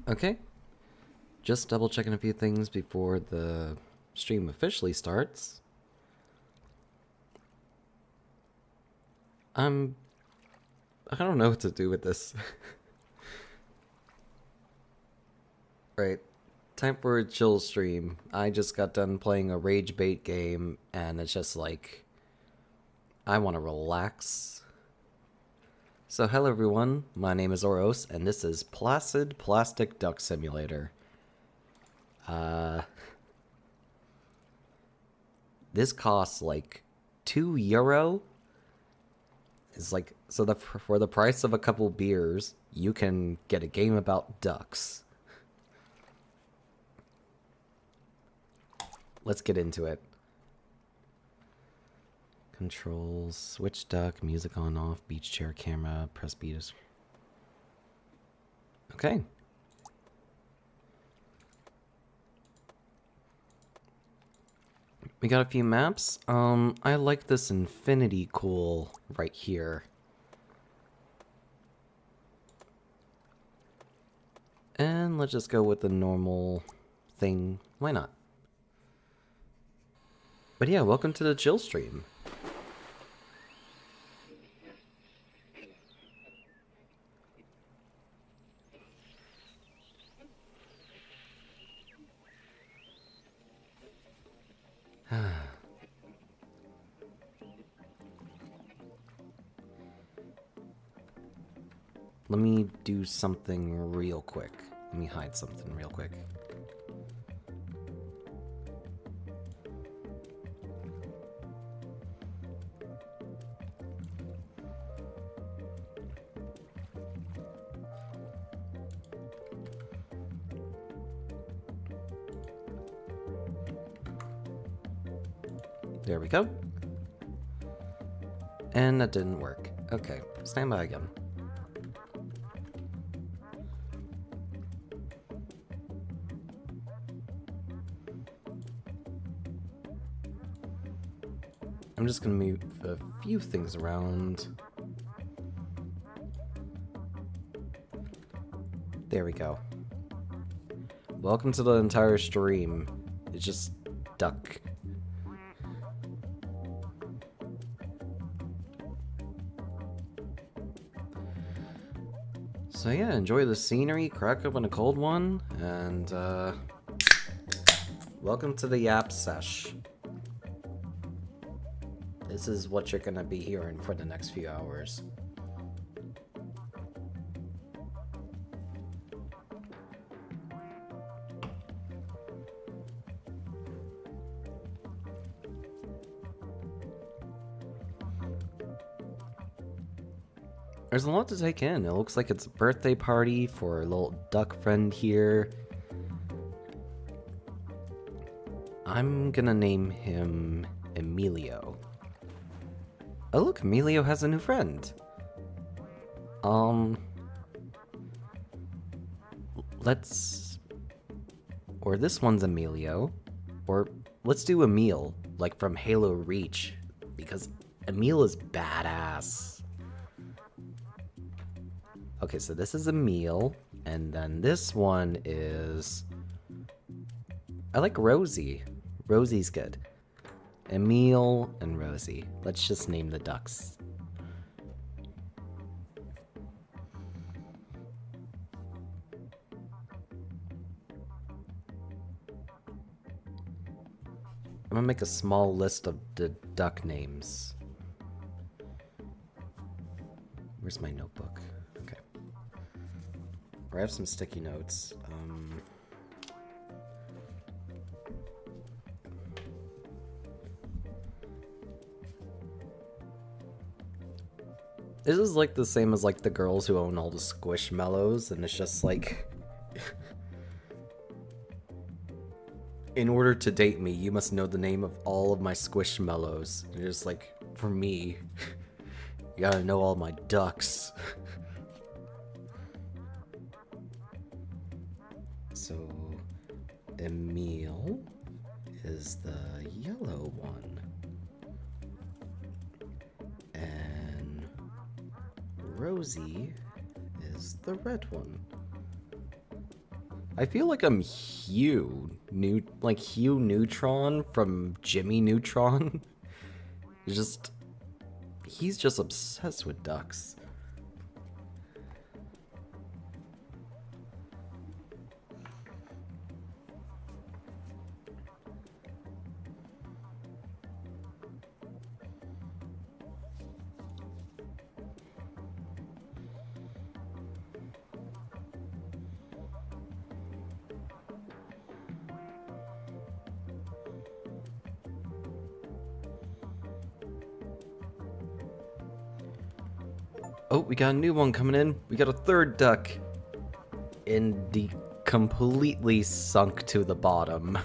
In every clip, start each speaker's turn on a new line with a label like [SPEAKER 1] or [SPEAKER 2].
[SPEAKER 1] Okay, just double checking a few things before the stream officially starts. I don't know what to do with this. Right, time for a chill stream. I just got done playing a rage bait game, and it's just like, I want to relax. So hello everyone, my name is Oros, and this is Placid Plastic Duck Simulator. This costs like €2. It's like, so for the price of a couple beers, you can get a game about ducks. Let's get into it. Controls, switch duck, music on off, beach chair camera, press beats. Okay. We got a few maps. I like this infinity cool right here. And let's just go with the normal thing. Why not? But yeah, welcome to the chill stream. Let me do something real quick. Let me hide something real quick. There we go. And that didn't work. Okay, stand by again. I'm just gonna move a few things around. There we go. Welcome to the entire stream. It's just duck. So yeah, enjoy the scenery, crack open a cold one, and welcome to the Yap Sesh. This is what you're gonna be hearing for the next few hours. There's a lot to take in. It looks like it's a birthday party for a little duck friend here. I'm gonna name him Emilio. Oh look, Emilio has a new friend. Or this one's Emilio. Or let's do Emil, like from Halo Reach, because Emil is badass. Okay, so this is Emil, and then this one is... I like Rosie. Rosie's good. Emil and Rosie. Let's just name the ducks. I'm gonna make a small list of the duck names. Where's my notebook? Okay. I have some sticky notes. This is like the same as like the girls who own all the Squishmallows, and it's just like... In order to date me, you must know the name of all of my Squishmallows. And it's just like, for me, you gotta know all my ducks. So, Emil is the yellow one. And Rosie is the red one. I feel like I'm Hugh, like Hugh Neutron from Jimmy Neutron. He's just obsessed with ducks. Oh, we got a new one coming in. We got a third duck. And the completely sunk to the bottom.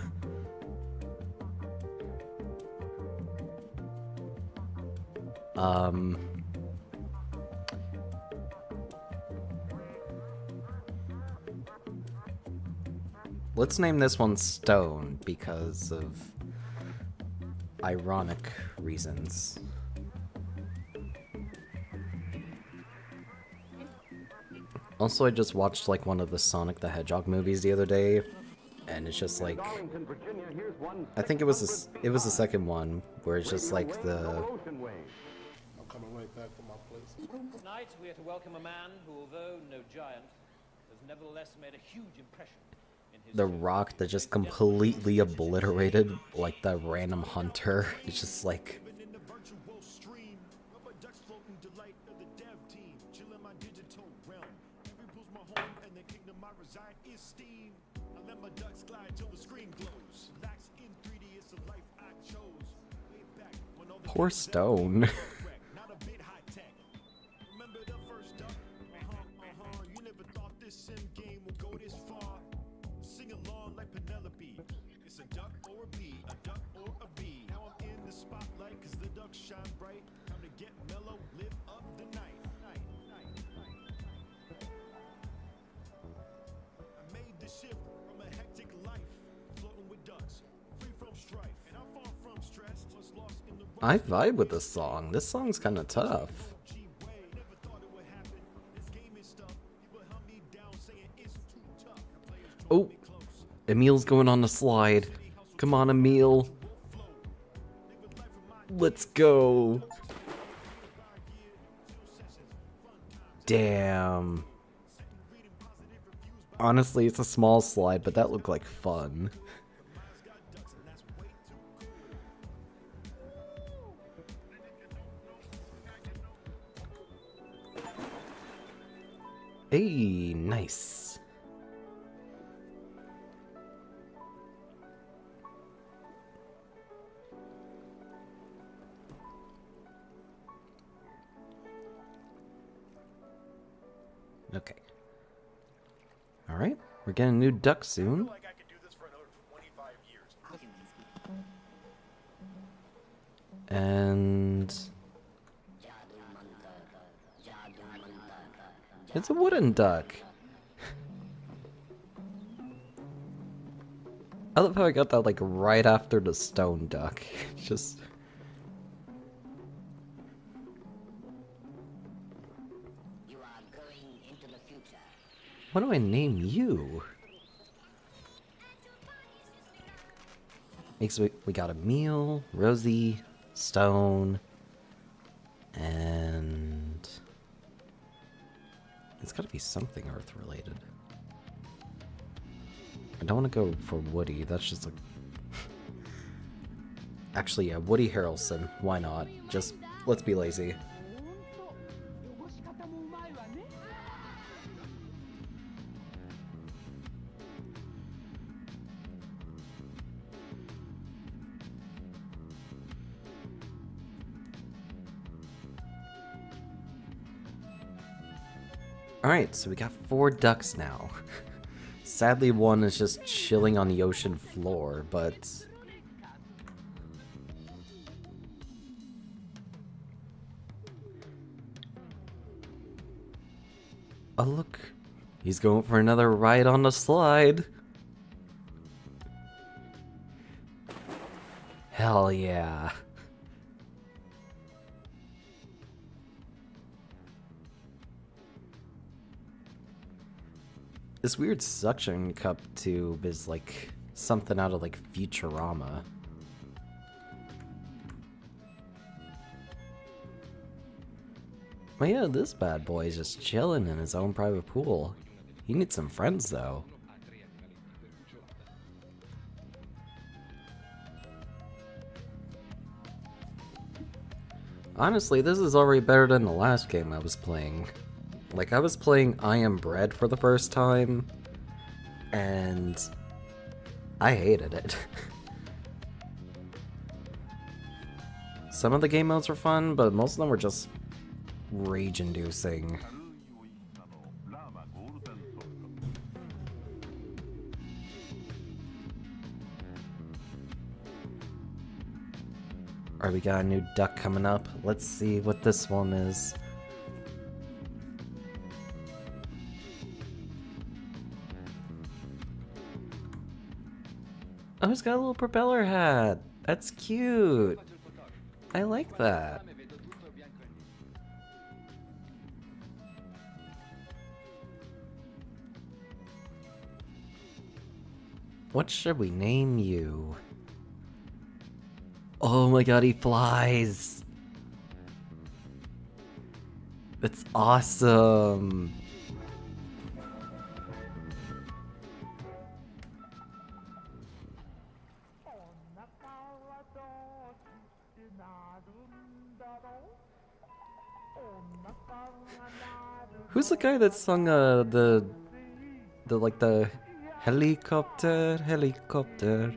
[SPEAKER 1] Let's name this one Stone because of ironic reasons. Also, I just watched like one of the Sonic the Hedgehog movies the other day, and it's just like, I think it was the second one where it's just like the.
[SPEAKER 2] I'm coming right back to my place.
[SPEAKER 3] Tonight we are to welcome a man who, although no giant, has nevertheless made a huge impression in his
[SPEAKER 1] The Rock that just completely obliterated like the random hunter. It's just like. Poor Stone. I vibe with this song. This song's kind of tough. Oh, Emil's going on the slide. Come on, Emil. Let's go. Damn. Honestly, it's a small slide, but that looked like fun. Hey, nice. Okay. All right, we're getting a new duck soon. And it's a wooden duck. I love how I got that like right after the stone duck. Just what do I name you? We got Emil, Rosie, Stone, and it's gotta be something Earth related. I don't want to go for Woody, that's just like... Actually, yeah, Woody Harrelson, why not? Just, let's be lazy. Alright, so we got 4 ducks now. Sadly, one is just chilling on the ocean floor, but... Oh, look. He's going for another ride on the slide. Hell yeah. This weird suction cup tube is like something out of like Futurama. But yeah, this bad boy is just chilling in his own private pool. He needs some friends though. Honestly, this is already better than the last game I was playing. Like, I was playing I Am Bread for the first time, and I hated it. Some of the game modes were fun, but most of them were just rage-inducing. Alright, we got a new duck coming up. Let's see what this one is. Oh, he's got a little propeller hat. That's cute. I like that. What should we name you? Oh my god, he flies! That's awesome! Who's the guy that sung the helicopter, helicopter?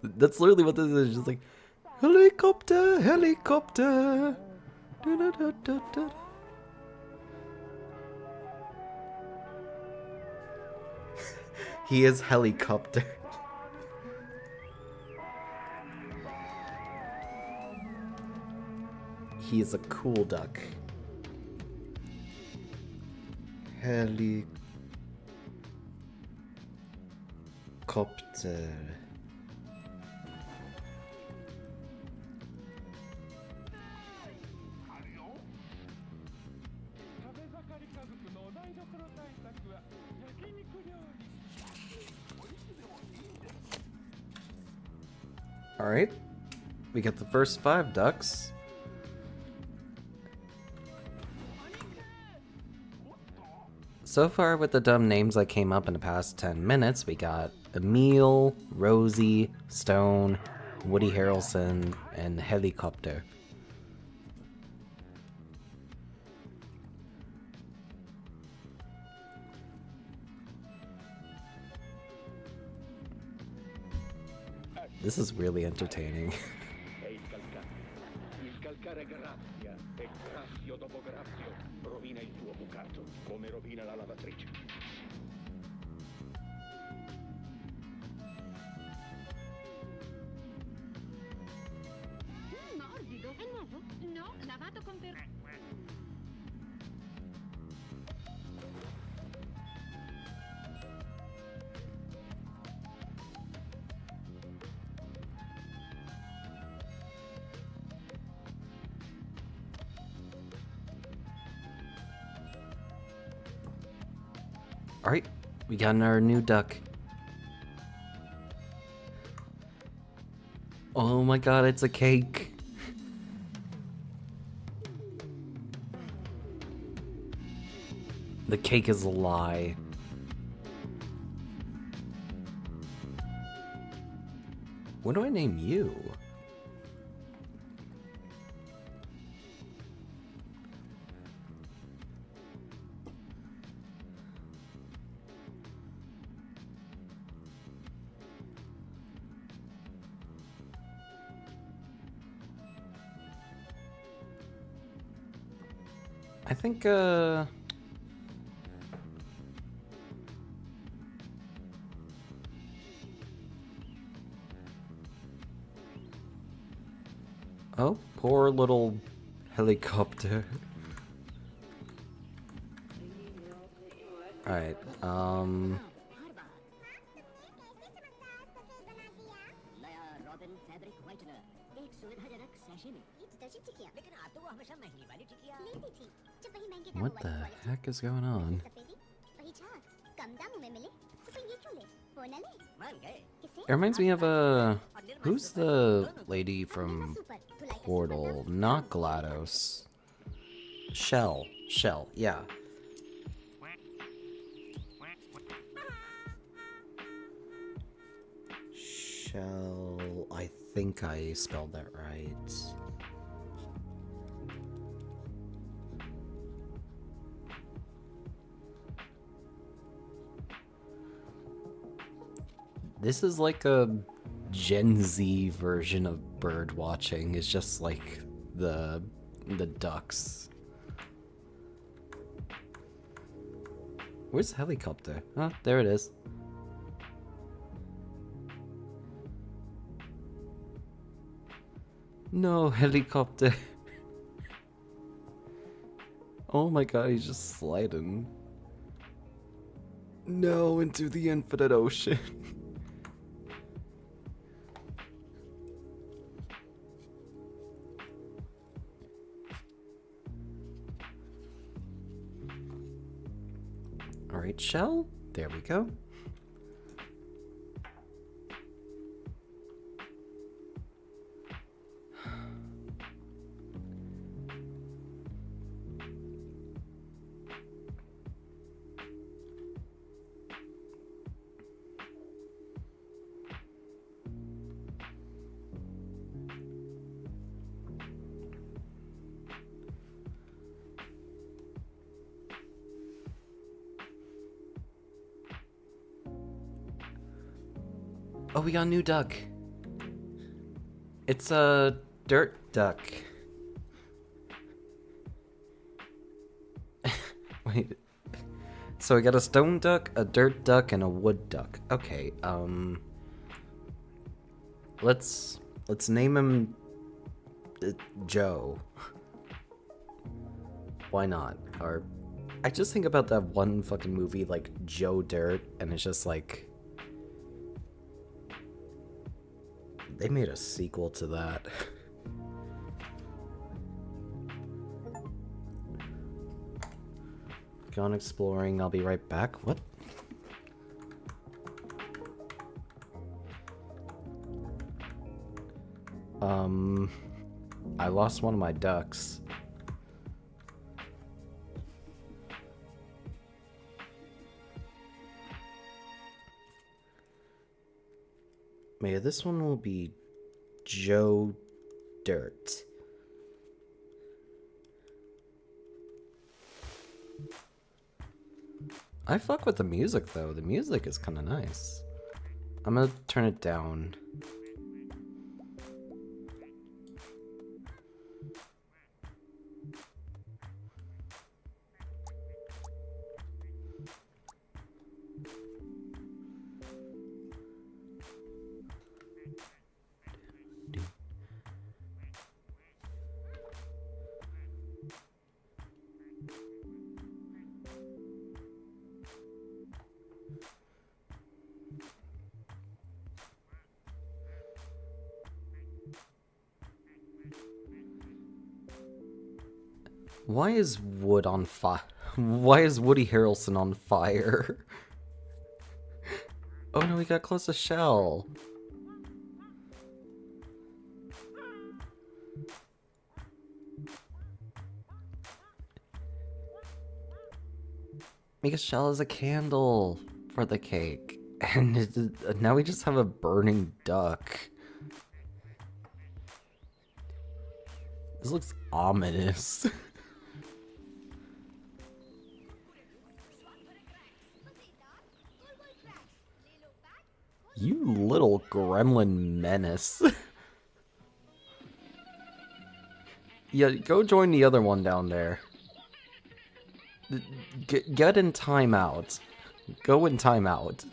[SPEAKER 1] That's literally what this is, just like helicopter, helicopter. Da-da-da-da-da. He is helicopter. He is a cool duck. Helicopter. Alright, we got the first 5 ducks. So far with the dumb names that came up in the past 10 minutes, we got Emil, Rosie, Stone, Woody Harrelson, and Helicopter. This is really entertaining.
[SPEAKER 4] Il calcare graffia e graffio dopo graffio rovina il tuo bucato, come rovina la lavatrice.
[SPEAKER 5] Morbido, è nuovo? No, lavato con
[SPEAKER 1] Alright, we got our new duck. Oh my god, it's a cake. The cake is a lie. What do I name you? I think, oh, poor little helicopter. Alright,
[SPEAKER 6] robin fabric whitener, एक सुविधाजनक sachet में। ये detergent टिकिया, लेकिन आप तो वो हमेशा महंगी वाली टिकिया लेती थी। जब वही महंगे दामों
[SPEAKER 1] What
[SPEAKER 6] वाली
[SPEAKER 1] the
[SPEAKER 6] quality,
[SPEAKER 1] heck is going on?
[SPEAKER 6] सफेदी, वही झाग, कम दामों में मिले, तो फिर ये क्यों ले? वो ना ले। मान गए। किसे?
[SPEAKER 1] It reminds me of who's the lady from Portal? Not GLaDOS. Shell, yeah. Shell, I think I spelled that right. This is like a Gen Z version of bird watching. It's just like the ducks. Where's the helicopter? Huh, there it is. No, helicopter. Oh my god, he's just sliding. No, into the infinite ocean. Alright, Shell. There we go. Oh, we got a new duck. It's a dirt duck. Wait. So we got a stone duck, a dirt duck, and a wood duck. Okay, let's name him Joe. Why not? Or I just think about that one fucking movie like Joe Dirt, and it's just like they made a sequel to that. Gone exploring, I'll be right back. What? I lost one of my ducks. Maybe this one will be Joe Dirt. I fuck with the music though. The music is kind of nice. I'm gonna turn it down. Why is Wood on fire? Why is Woody Harrelson on fire? Oh no, we got close to Shell. Because Shell is a candle for the cake. And now we just have a burning duck. This looks ominous. You little gremlin menace. Yeah, go join the other one down there. Get in timeout. Go in timeout.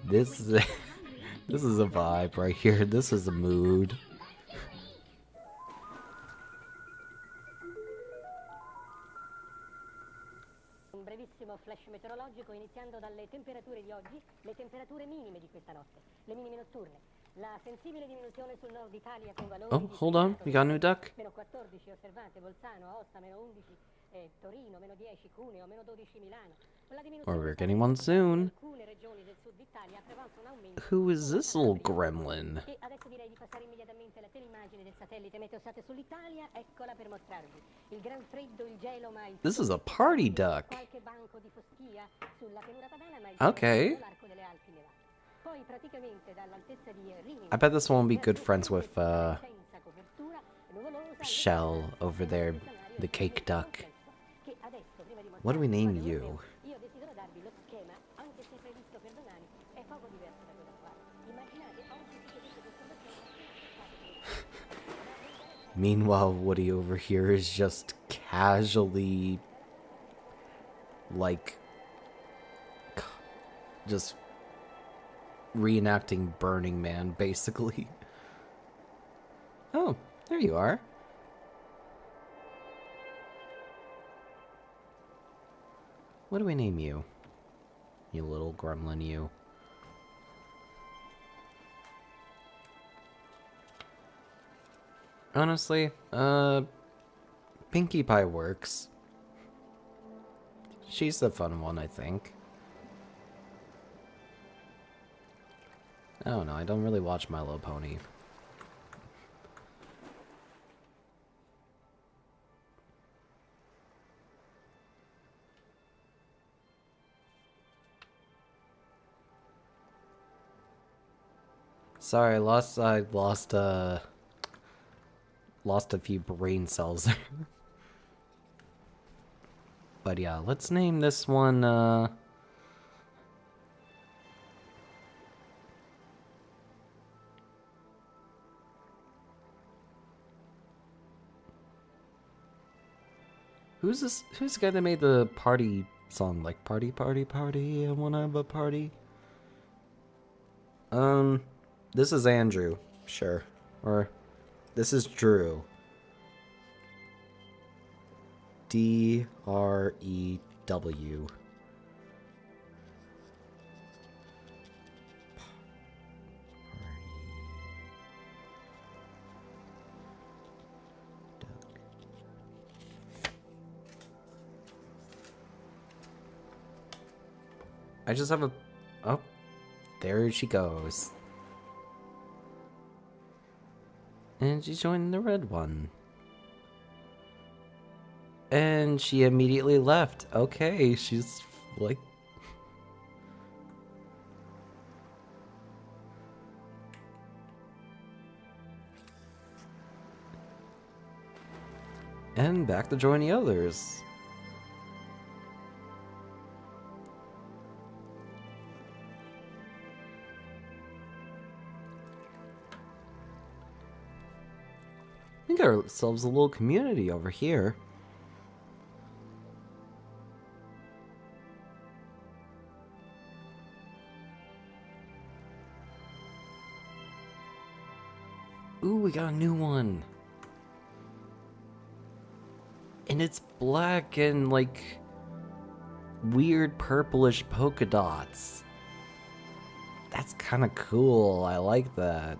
[SPEAKER 1] This is a vibe right here. This is a mood.
[SPEAKER 7] brevissimo flash meteorologico iniziando dalle temperature di oggi, le temperature minime di questa notte, le minime notturne. La sensibile diminuzione sul nord Italia con valori
[SPEAKER 1] Oh,
[SPEAKER 7] di
[SPEAKER 1] hold on. We got a new duck.
[SPEAKER 7] meno 14 osservate Bolzano, Aosta, meno 11 Torino, meno 10 Cuneo, meno 12 Milano.
[SPEAKER 1] Or we're getting one soon. Who is this little gremlin?
[SPEAKER 7] E adesso direi di passare immediatamente alla teleimmagine del satellite meteosat sull'Italia. Eccola per mostrarvi il gran freddo, il gelo, ma il
[SPEAKER 1] This is a party duck.
[SPEAKER 7] qualche banco di foschia sulla pianura padana, ma il
[SPEAKER 1] Okay.
[SPEAKER 7] l'arco delle Alpi neva. Poi praticamente dall'altezza di Rimini.
[SPEAKER 1] I bet this one will be good friends with Shell over there, the cake duck. What do we name you?
[SPEAKER 7] Io desidero darvi lo schema, anche se previsto per domani, è poco diverso da quello attuale. Immaginate oggi si chiedete questa
[SPEAKER 1] Meanwhile, Woody over here is just casually, like, just reenacting Burning Man, basically. Oh, there you are. What do we name you? You little gremlin, you. Honestly, Pinkie Pie works. She's the fun one, I think. I don't know, I don't really watch My Little Pony. Sorry, I lost a few brain cells. But yeah, let's name this one, who's the guy that made the party song, like party, party, party, I wanna have a party? This is Andrew, sure. Or, this is Drew. D-R-E-W. I just have a... Oh, there she goes. And she joined the red one. And she immediately left. Okay, she's like... And back to join the others. We got ourselves a little community over here. Ooh, we got a new one. And it's black and like weird purplish polka dots. That's kind of cool. I like that.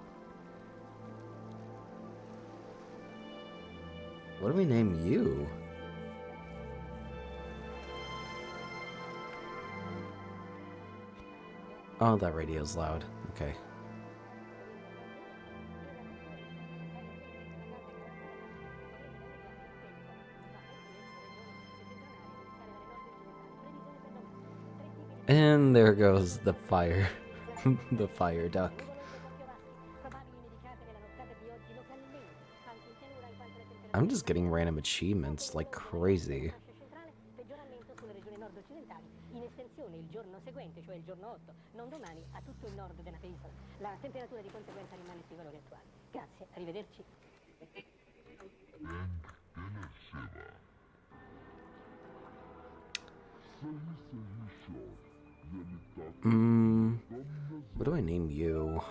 [SPEAKER 1] What do we name you? Oh, that radio's loud. Okay. And there goes the fire. The fire duck. I'm just getting random achievements like crazy.
[SPEAKER 7] In estensione il giorno seguente, cioè il giorno 8, non domani, a tutto il nord della penisola. La temperatura di conseguenza rimane sui valori attuali. Grazie, arrivederci.
[SPEAKER 1] What do I name you?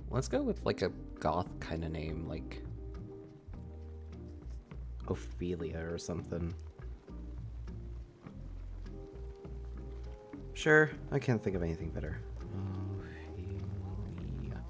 [SPEAKER 1] Let's go with like a goth kind of name, like Ophelia or something. Sure, I can't think of anything better. Ophelia.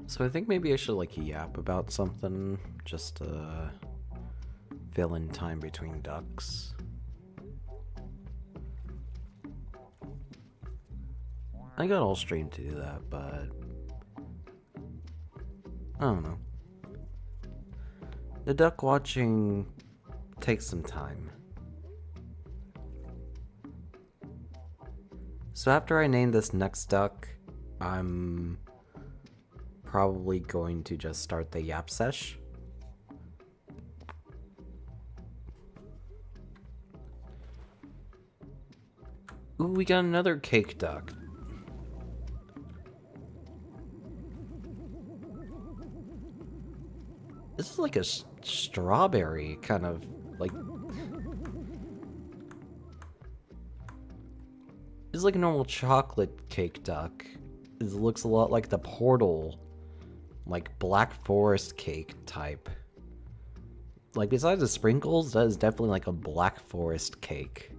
[SPEAKER 1] So I think maybe I should like yap about something just to fill in time between ducks. I got all stream to do that, but I don't know. The duck watching takes some time. So after I name this next duck, I'm probably going to just start the yap sesh. Ooh, we got another cake duck. This is like a strawberry kind of like. It's like a normal chocolate cake duck. It looks a lot like the Portal, like Black Forest cake type. Like besides the sprinkles, that is definitely like a Black Forest cake.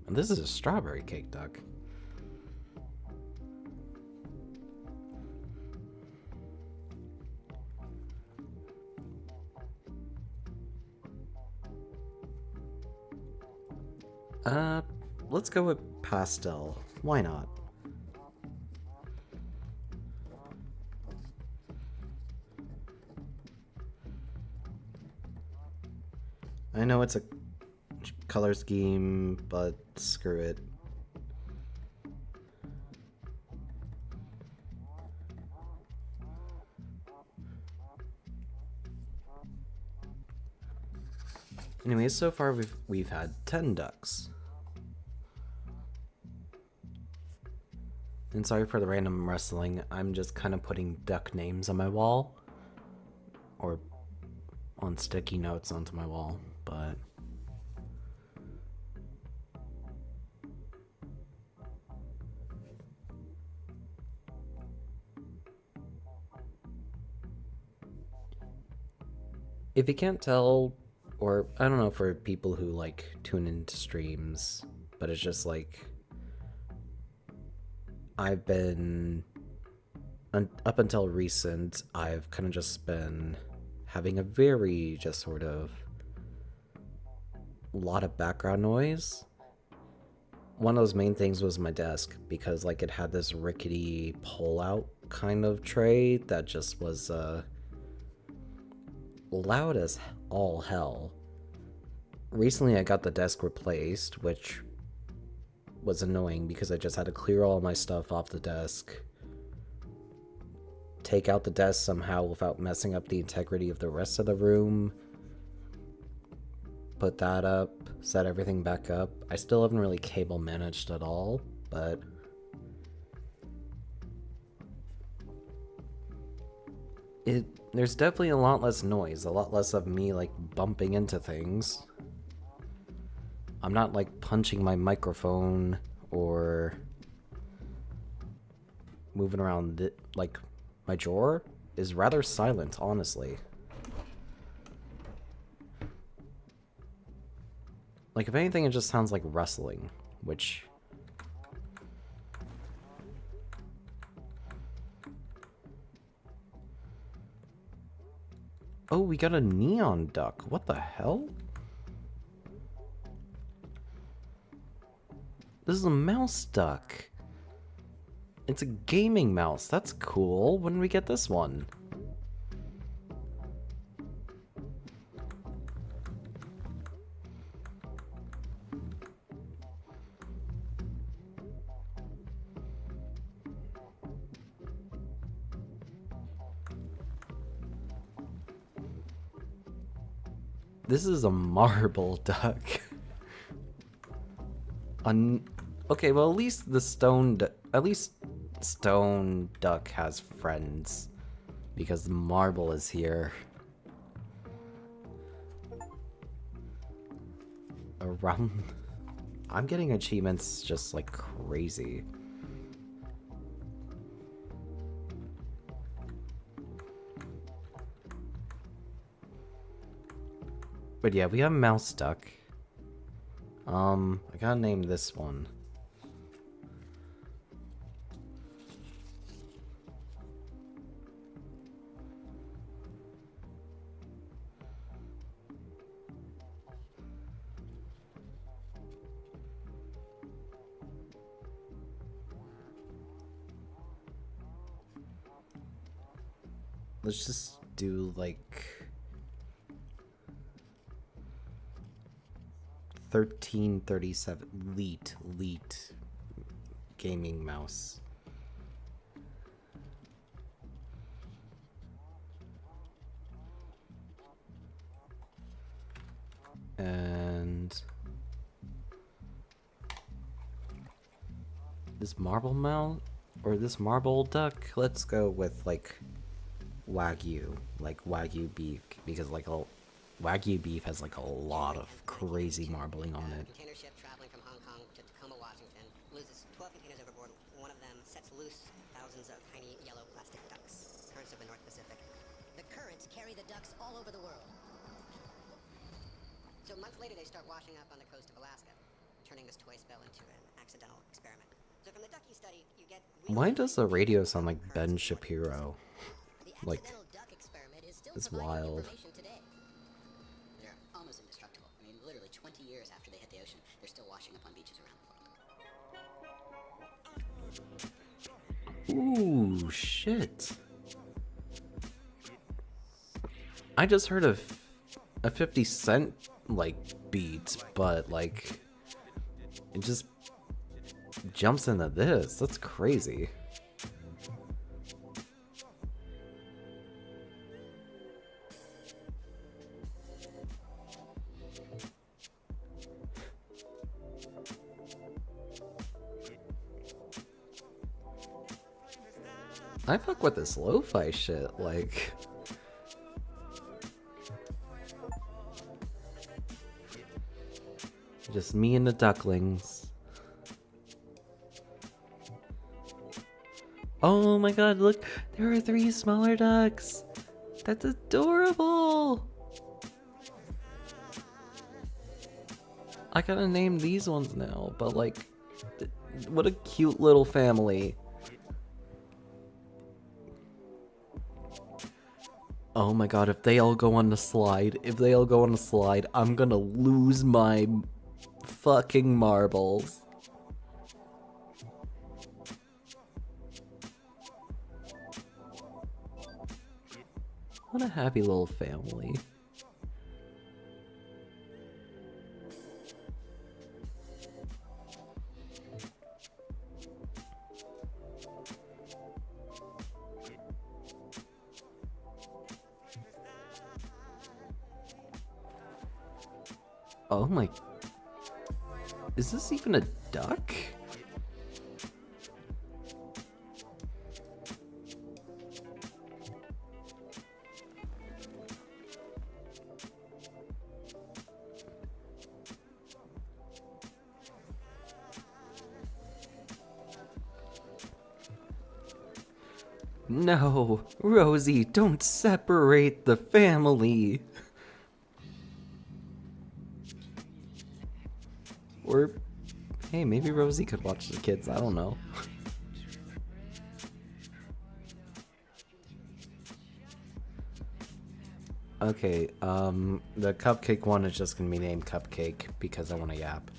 [SPEAKER 1] And this is a strawberry cake duck. Let's go with pastel. Why not? I know it's a color scheme, but screw it. Anyways, so far we've had 10 ducks. And sorry for the random wrestling, I'm just kind of putting duck names on my wall. Or on sticky notes onto my wall, but... If you can't tell, or I don't know for people who like tune into streams, but it's just like... I've been, up until recent, I've kind of just been having a very just sort of lot of background noise. One of those main things was my desk, because like it had this rickety pull-out kind of tray that just was loud as all hell. Recently I got the desk replaced, which was annoying because I just had to clear all my stuff off the desk, take out the desk somehow without messing up the integrity of the rest of the room, put that up, set everything back up. I still haven't really cable managed at all, but there's definitely a lot less noise, a lot less of me like bumping into things. I'm not like punching my microphone or moving around like my drawer is rather silent, honestly. Like, if anything, it just sounds like rustling, which... Oh, we got a neon duck. What the hell? This is a mouse duck. It's a gaming mouse. That's cool. When did we get this one? This is a marble duck. Okay, well at least the stone duck has friends, because the marble is here. Around, I'm getting achievements just like crazy. But yeah, we have mouse duck. I gotta name this one. Let's just do like 1337 leet gaming mouse. And this marble mouse or this marble duck, let's go with like Wagyu beef, because like Wagyu beef has like a lot of crazy marbling on it.
[SPEAKER 6] Container ship traveling from Hong Kong to Tacoma, Washington, loses 12 containers overboard. One of them sets loose thousands of tiny yellow plastic ducks. Currents of the North Pacific. The currents carry the ducks all over the world. So months later, they start washing up on the coast of Alaska, turning this toy spell into an accidental experiment. So from the ducky study, you get...
[SPEAKER 1] Why does the radio sound like Ben Shapiro?
[SPEAKER 6] The
[SPEAKER 1] Like,
[SPEAKER 6] accidental duck experiment is still
[SPEAKER 1] it's
[SPEAKER 6] providing
[SPEAKER 1] wild.
[SPEAKER 6] information today. They're almost indestructible. I mean, literally 20 years after they hit the ocean, they're still washing up on beaches around the world.
[SPEAKER 1] Ooh, shit. I just heard a 50 Cent, like, beat, but, like, it just jumps into this. That's crazy. I fuck with this lo-fi shit, like... Just me and the ducklings. Oh my god, look! There are 3 smaller ducks! That's adorable! I gotta name these ones now, but like... What a cute little family. Oh my god, if they all go on the slide, I'm gonna lose my fucking marbles. What a happy little family. Oh my... Is this even a duck? No, Rosie, don't separate the family. Or, hey, maybe Rosie could watch the kids. I don't know. Okay, the cupcake one is just gonna be named Cupcake because I want to yap.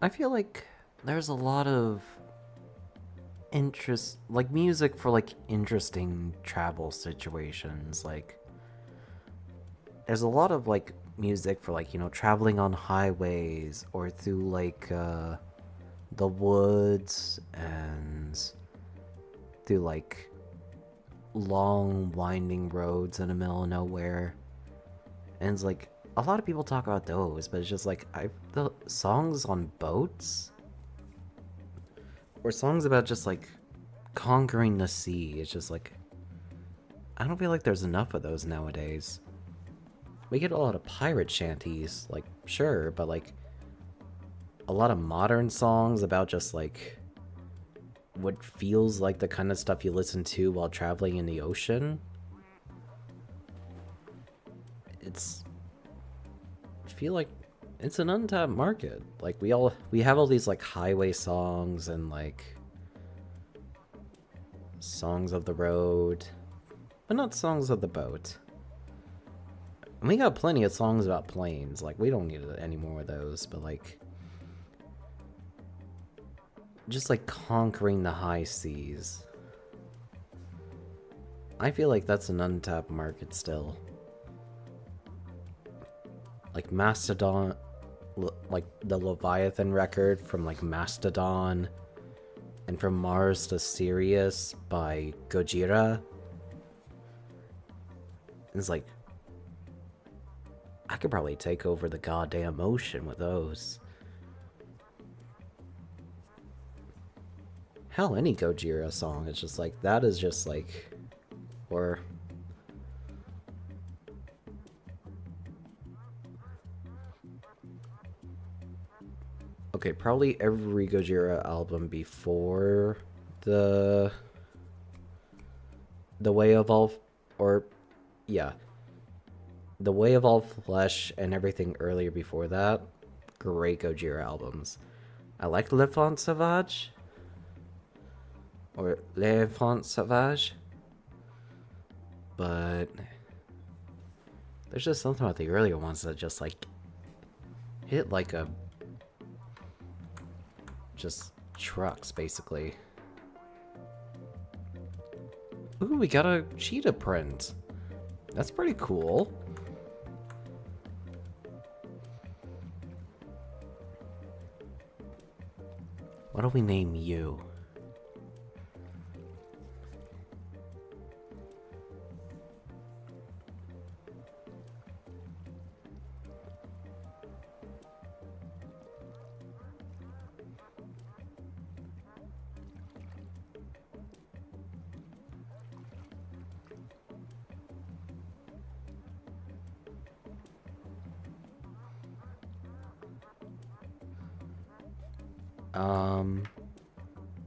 [SPEAKER 1] I feel like there's a lot of interest, like music for like interesting travel situations. Like, there's a lot of like music for like, you know, traveling on highways or through like the woods and through like long winding roads in the middle of nowhere. And it's like a lot of people talk about those, but it's just like the songs on boats or songs about just like conquering the sea. It's just like I don't feel like there's enough of those nowadays. We get a lot of pirate shanties, like sure, but like a lot of modern songs about just like what feels like the kind of stuff you listen to while traveling in the ocean. I feel like it's an untapped market. Like we have all these like highway songs and like songs of the road, but not songs of the boat. And we got plenty of songs about planes. Like we don't need any more of those, but like just like conquering the high seas. I feel like that's an untapped market still. Like Mastodon, like the Leviathan record from like Mastodon and From Mars to Sirius by Gojira. It's like, I could probably take over the goddamn ocean with those. Hell, any Gojira song is just like, that is just like, or okay, probably every Gojira album before the Way of All, or yeah, the Way of All Flesh and everything earlier before that, great Gojira albums. I like L'Enfant Sauvage, or L'Enfant Sauvage, but there's just something about the earlier ones that just like hit like a just trucks basically. Ooh, we got a cheetah print. That's pretty cool. What do we name you?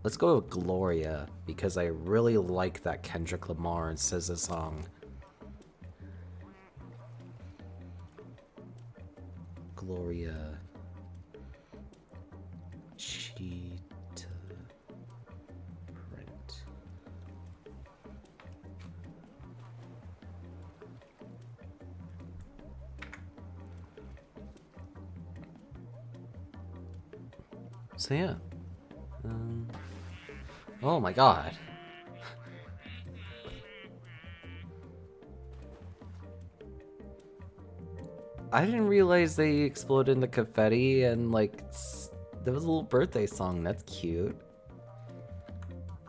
[SPEAKER 1] Let's go with Gloria, because I really like that Kendrick Lamar and SZA song. Gloria. Cheetah print. So yeah. Oh my god. I didn't realize they exploded into confetti and like there was a little birthday song. That's cute.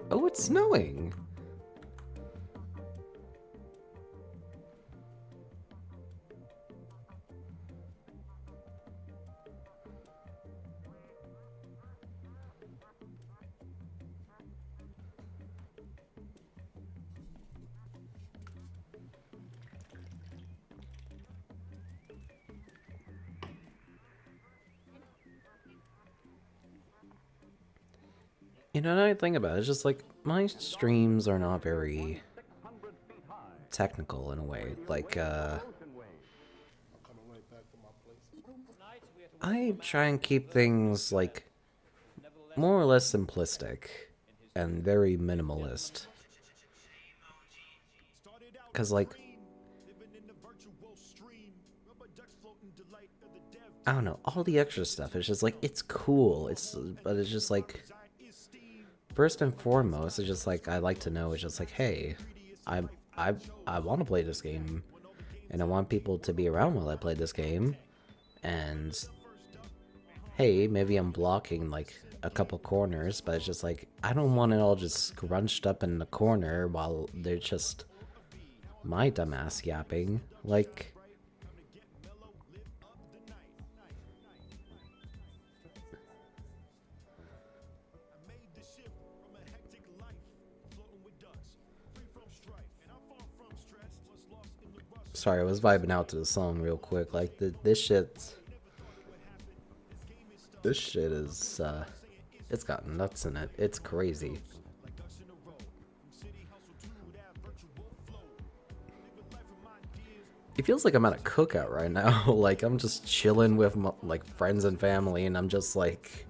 [SPEAKER 1] Oh, it's snowing. You know, now I think about it, it's just like my streams are not very technical in a way. Like,
[SPEAKER 2] I'm coming right back to my place.
[SPEAKER 3] Tonight, we are to
[SPEAKER 1] I
[SPEAKER 3] welcome a
[SPEAKER 1] try
[SPEAKER 3] man
[SPEAKER 1] and keep things like
[SPEAKER 3] nevertheless
[SPEAKER 1] more or less simplistic and very minimalist. Cause like, I don't know, all the extra stuff, it's just like, it's cool, but it's just like, first and foremost, it's just like, I like to know, it's just like, hey, I, I want to play this game, and I want people to be around while I play this game, and, hey, maybe I'm blocking, like, a couple corners, but it's just like, I don't want it all just scrunched up in the corner while they're just my dumbass yapping, like... Sorry, I was vibing out to the song real quick. Like, this shit is, it's got nuts in it. It's crazy. It feels like I'm at a cookout right now. Like, I'm just chilling with, like, friends and family, and I'm just, like,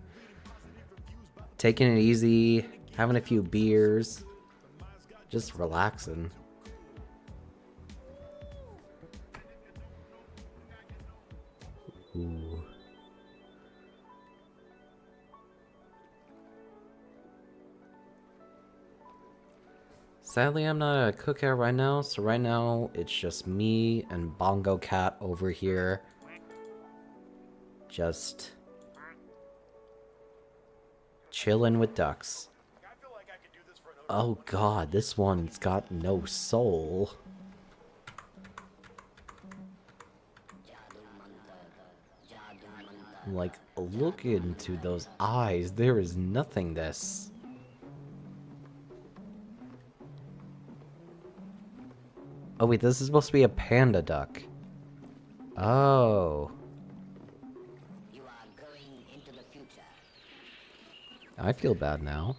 [SPEAKER 1] taking it easy, having a few beers, just relaxing. Ooh. Sadly, I'm not at a cookout right now, so right now it's just me and Bongo Cat over here. Just chilling with ducks. Oh god, this one's got no soul. Like, look into those eyes. There is nothingness. Oh wait, this is supposed to be a panda duck. Oh.
[SPEAKER 6] You are going into the future.
[SPEAKER 1] I feel bad now.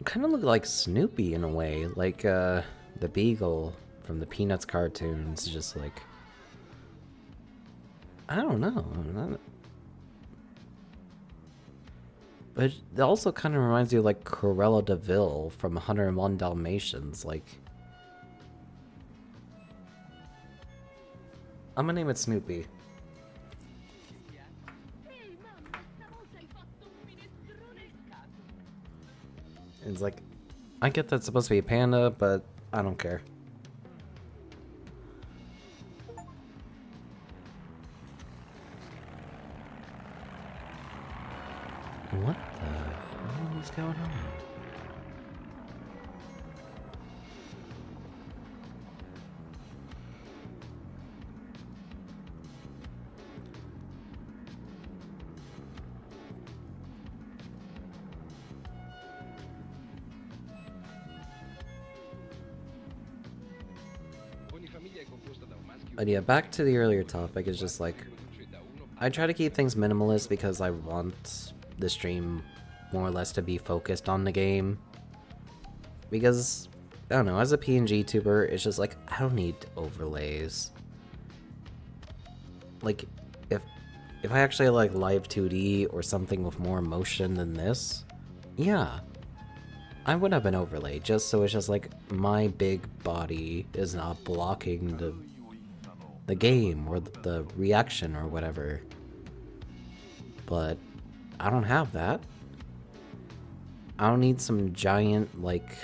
[SPEAKER 1] Kind of look like Snoopy in a way, like the beagle from the Peanuts cartoons, just like, I don't know. But it also kind of reminds you of like Cruella de Vil from 101 Dalmatians, like. I'm gonna name it Snoopy. It's like, I get that's supposed to be a panda, but I don't care. What the hell is going on? But yeah, back to the earlier topic, is just like, I try to keep things minimalist because I want the stream more or less to be focused on the game. Because, I don't know, as a PNG tuber, it's just like, I don't need overlays. Like, if I actually like live 2D or something with more motion than this, yeah. I would have an overlay just so it's just like my big body is not blocking the game or the reaction or whatever. But I don't have that. I don't need some giant like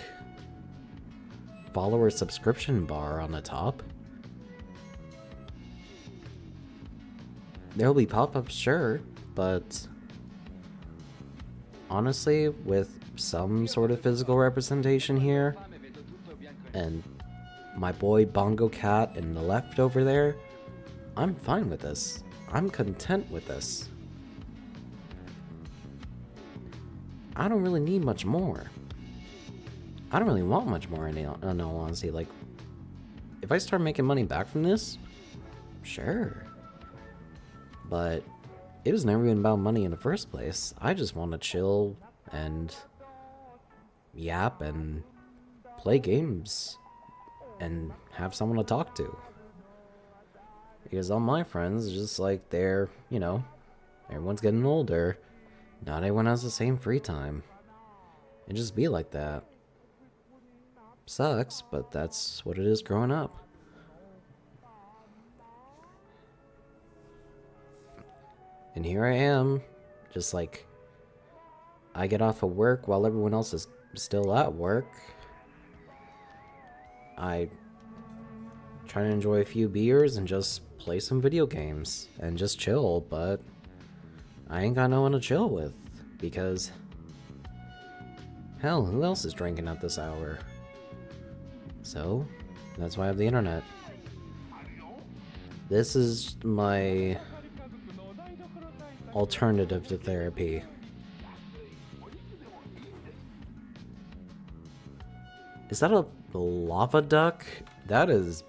[SPEAKER 1] follower subscription bar on the top. There'll be pop-ups, sure, but honestly, with some sort of physical representation here, and my boy Bongo Cat in the left over there, I'm fine with this. I'm content with this. I don't really need much more. I don't really want much more in all honesty. Like, if I start making money back from this, sure. But it was never even about money in the first place. I just want to chill and yap and play games and have someone to talk to. Because all my friends are just like, they're, you know, everyone's getting older. Not everyone has the same free time. It just be like that. Sucks, but that's what it is growing up. And here I am, just like, I get off of work while everyone else is still at work. I try to enjoy a few beers and just play some video games and just chill, but I ain't got no one to chill with because, hell, who else is drinking at this hour? So, that's why I have the internet. This is my alternative to therapy. Is that a lava duck? That is...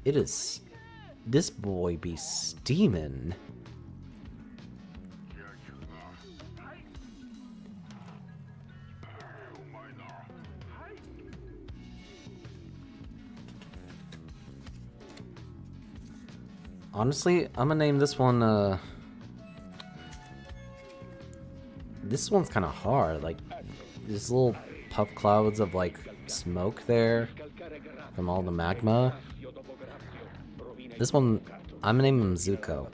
[SPEAKER 1] It is... This boy be steaming. Honestly, I'm gonna name this one, this one's kind of hard. Like, there's little puff clouds of, like, smoke there from all the magma. This one, I'm gonna name him Zuko.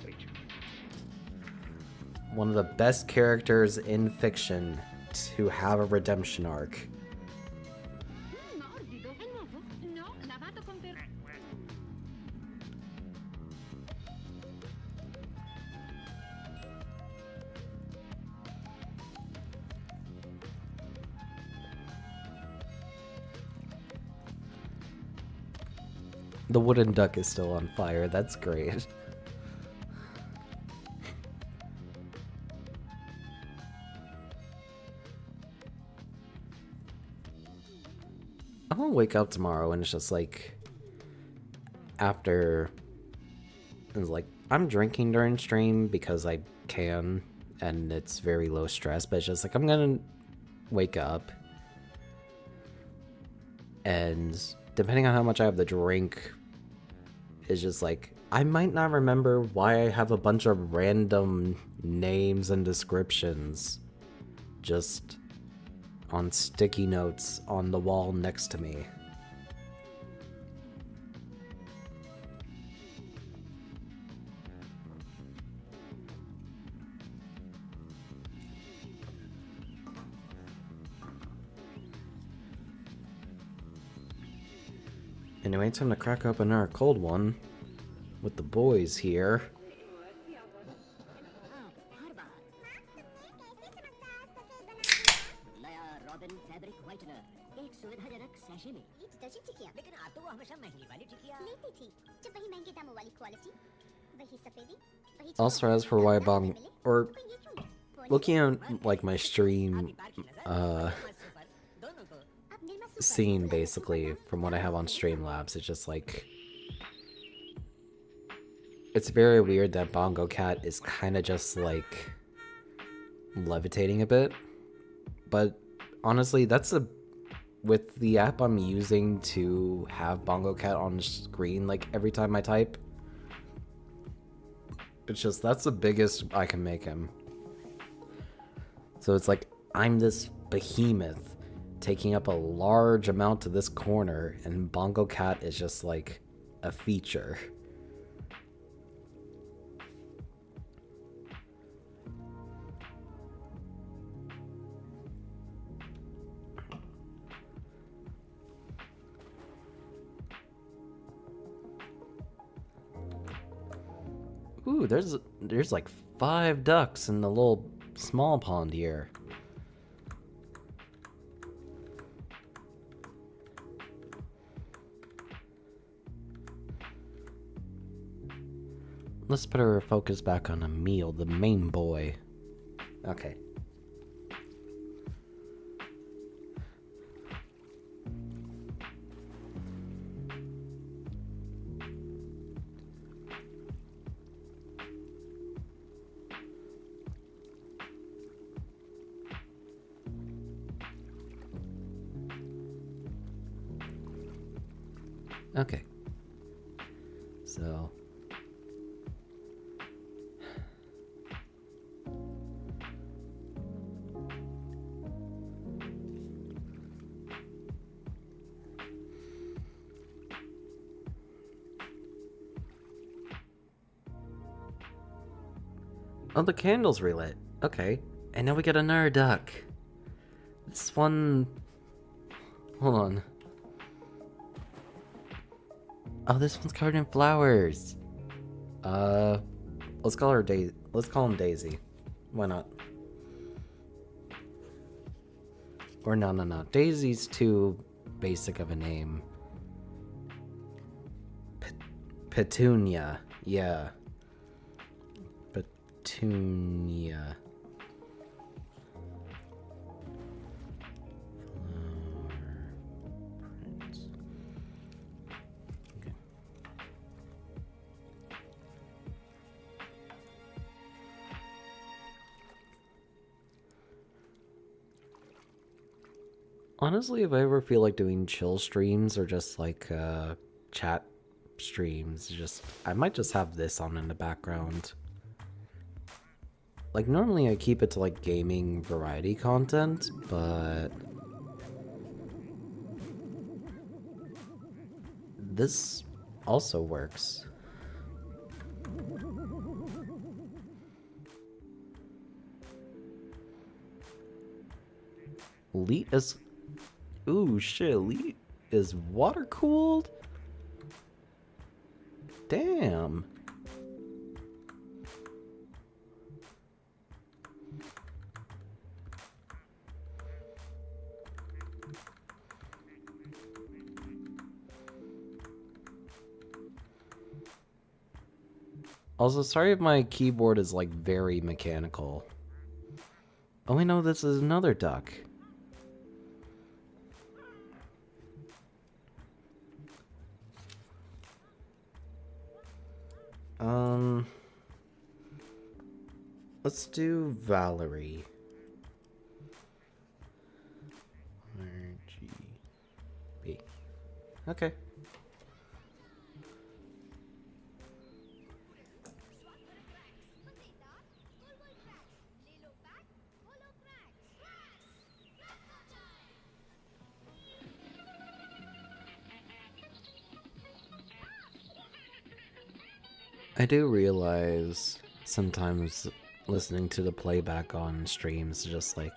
[SPEAKER 1] One of the best characters in fiction to have a redemption arc.
[SPEAKER 5] Morbido. È nuovo? No, lavato con
[SPEAKER 1] The wooden duck is still on fire. That's great. I'm gonna wake up tomorrow and it's just like after it's like I'm drinking during stream because I can and it's very low stress, but it's just like I'm gonna wake up and depending on how much I have to drink, it's just like I might not remember why I have a bunch of random names and descriptions just on sticky notes on the wall next to me. Anyway, time to crack open our cold one with the boys here. Also, as for why bong, or looking at like my stream scene basically from what I have on Streamlabs, it's just like it's very weird that Bongo Cat is kind of just like levitating a bit, but honestly that's a with the app I'm using to have Bongo Cat on the screen like every time I type, it's just that's the biggest I can make him. So it's like I'm this behemoth taking up a large amount of this corner, and Bongo Cat is just like a feature. Ooh, there's like 5 ducks in the little small pond here. Let's put our focus back on Emil, the main boy. Okay. Okay. So... Oh, the candle's relit. Okay. And now we get another duck. This one... Hold on. Oh, this one's covered in flowers. Let's call her Daisy. Let's call him Daisy. Why not? Or no. Daisy's too basic of a name. Petunia. Yeah. Petunia. Honestly, if I ever feel like doing chill streams or just like chat streams, I might just have this on in the background. Like normally I keep it to like gaming variety content, but this also works. Leet is... Ooh, shit, Leet is water cooled? Damn. Also, sorry if my keyboard is like very mechanical. Oh, I know this is another duck. Let's do Valerie. RGB. Okay. I do realize sometimes listening to the playback on streams just like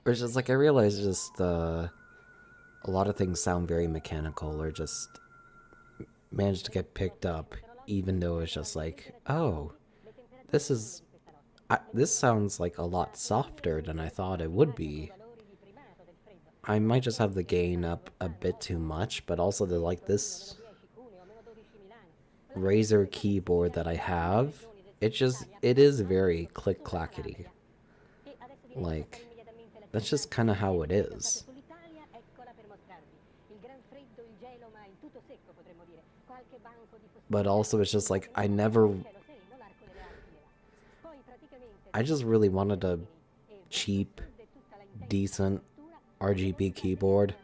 [SPEAKER 1] it's just like I realize just a lot of things sound very mechanical or just manage to get picked up even though it's just like, oh, this sounds like a lot softer than I thought it would be. I might just have the gain up a bit too much, but also this Razer keyboard that I have, it is very click-clackety. Like, that's just kind of how it is. But also it's just like, I just really wanted a cheap, decent RGB keyboard.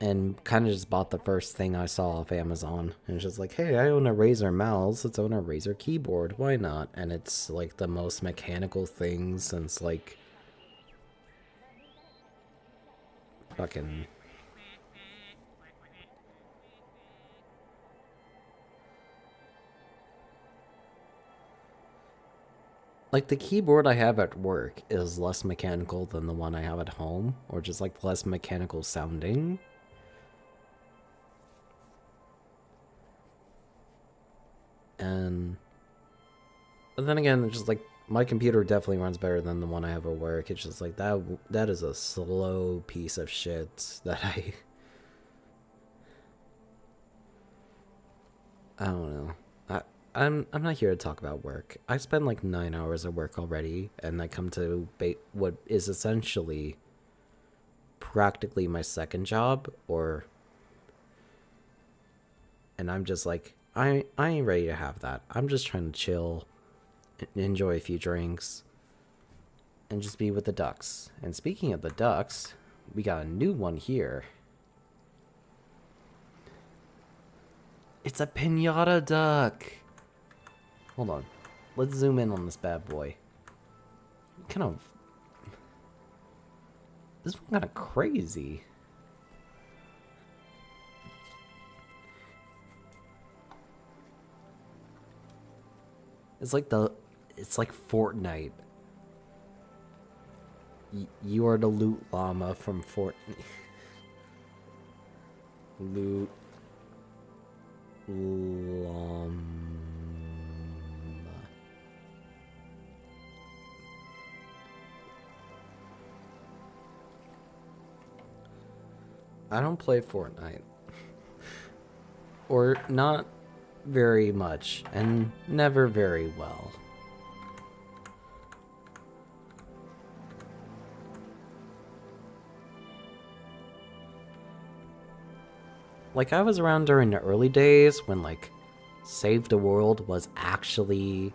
[SPEAKER 1] and kind of just bought the first thing I saw off Amazon. And it's just like, hey, I own a Razer mouse. Let's own a Razer keyboard. Why not? And it's like the most mechanical thing since like fucking. Like, the keyboard I have at work is less mechanical than the one I have at home, or just like less mechanical sounding. But then again, it's just like my computer definitely runs better than the one I have at work. It's just like that is a slow piece of shit that I don't know. I'm not here to talk about work. I spend like 9 hours at work already, and I come to what is essentially practically my second job, and I'm just like, I ain't ready to have that. I'm just trying to chill, enjoy a few drinks, and just be with the ducks. And speaking of the ducks, we got a new one here. It's a pinata duck. Hold on. Let's zoom in on this bad boy. This one kind of crazy. It's like Fortnite. You are the loot llama from Fortnite. Loot llama. I don't play Fortnite. Or not very much, and never very well. Like, I was around during the early days when, like, Save the World was actually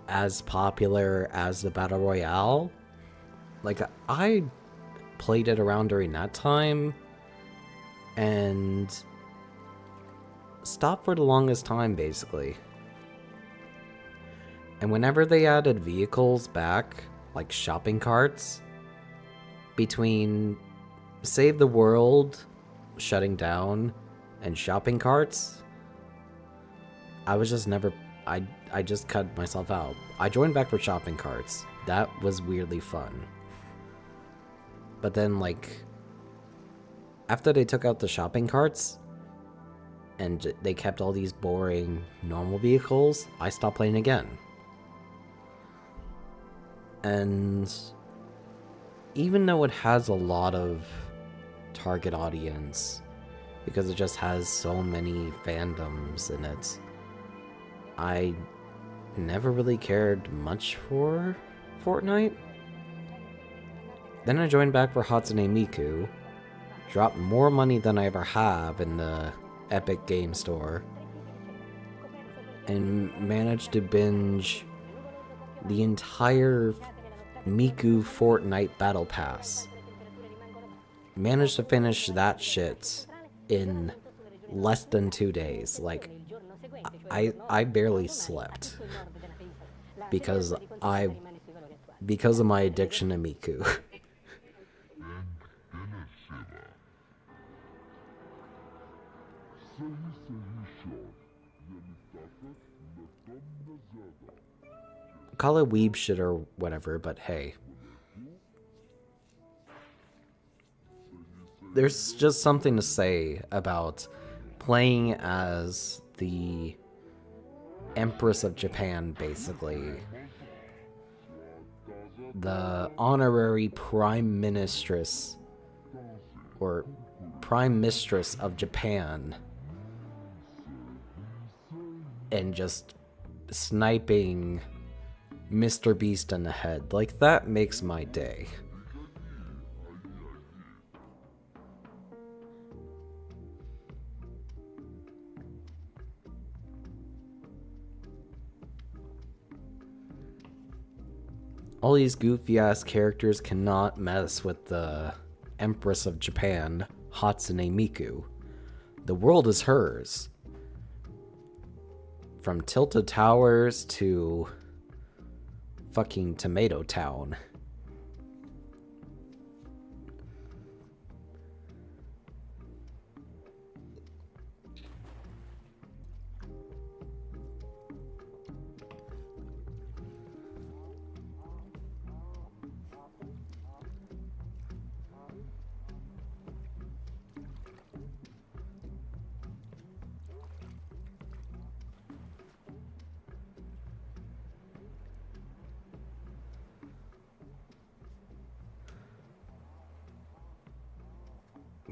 [SPEAKER 1] as popular as the Battle Royale. Like, I played it around during that time, and stopped for the longest time, basically. And whenever they added vehicles back, like shopping carts, between Save the World shutting down and shopping carts, I was just never... I just cut myself out. I joined back for shopping carts. That was weirdly fun. But then, like, after they took out the shopping carts, and they kept all these boring normal vehicles, I stopped playing again. And even though it has a lot of target audience, because it just has so many fandoms in it, I never really cared much for Fortnite. Then I joined back for Hatsune Miku, dropped more money than I ever have in the Epic Game Store, and managed to binge the entire Miku Fortnite Battle Pass. Managed to finish that shit in less than 2 days. Like, I barely slept because of my addiction to Miku. Call it weeb shit or whatever, but hey. There's just something to say about playing as the Empress of Japan, basically. The honorary Prime Ministress, or Prime Mistress of Japan, and just sniping Mr. Beast in the head. Like, that makes my day. All these goofy ass characters cannot mess with the Empress of Japan. Hatsune Miku. The world is hers. From Tilted Towers to fucking Tomato Town.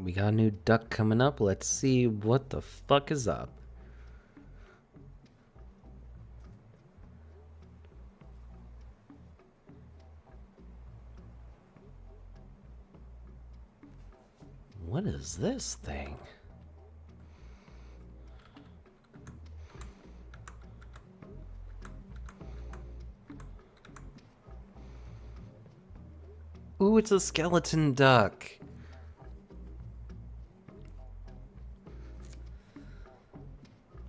[SPEAKER 1] We got a new duck coming up. Let's see what the fuck is up. What is this thing? Ooh, it's a skeleton duck.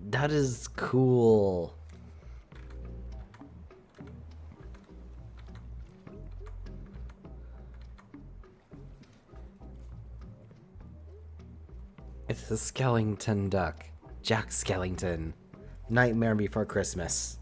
[SPEAKER 1] That is cool. It's a skeleton duck. Jack Skellington. Nightmare Before Christmas.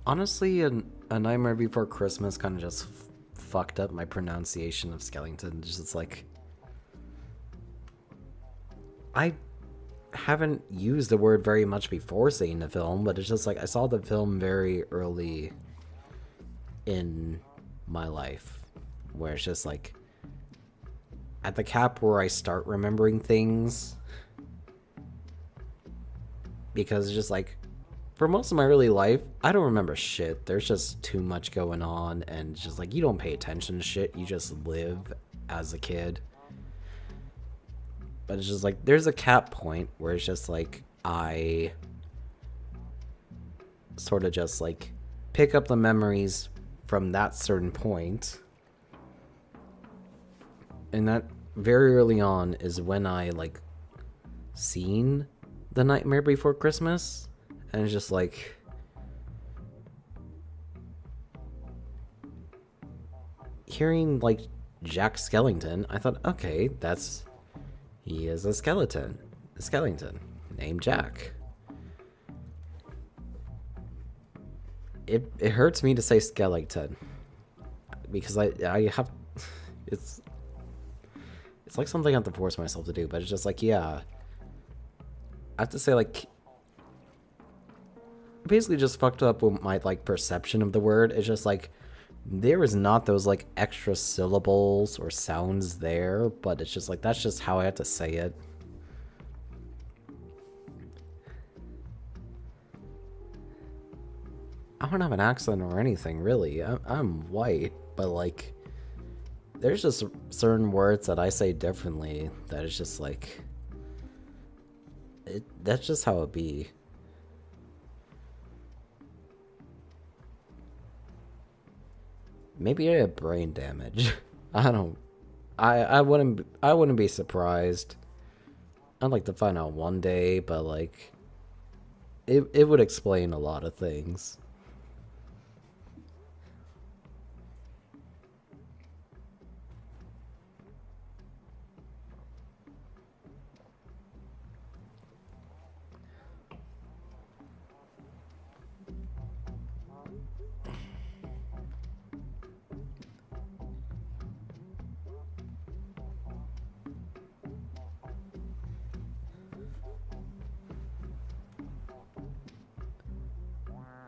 [SPEAKER 1] Honestly, a Nightmare Before Christmas kind of just fucked up my pronunciation of Skellington. Just like, I haven't used the word very much before seeing the film, but it's just like I saw the film very early in my life, where it's just like at the cap where I start remembering things, because it's just like, for most of my early life, I don't remember shit. There's just too much going on, and it's just like, you don't pay attention to shit. You just live as a kid. But it's just like, there's a cap point where it's just like, I sort of just like pick up the memories from that certain point. And that very early on is when I like seen The Nightmare Before Christmas. And it's just like, hearing like Jack Skellington, I thought, okay, he is a skeleton named Jack. It hurts me to say skeleton, because I have, it's like something I have to force myself to do, but it's just like, yeah, I have to say, like, basically just fucked up with my like perception of the word. It's just like, there is not those like extra syllables or sounds there, but it's just like, that's just how I have to say it. I don't have an accent or anything really. I'm white, but like, there's just certain words that I say differently that it's just like, that's just how it be. Maybe I have brain damage. I wouldn't be surprised. I'd like to find out one day, but like, it would explain a lot of things.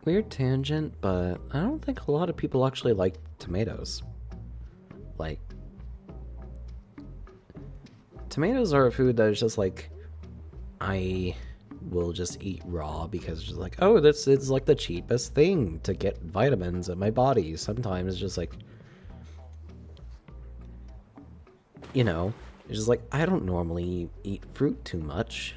[SPEAKER 1] Weird tangent, but I don't think a lot of people actually like tomatoes. Like, tomatoes are a food that is just like, I will just eat raw because it's just like, oh, this is like the cheapest thing to get vitamins in my body. Sometimes it's just like, you know, it's just like, I don't normally eat fruit too much.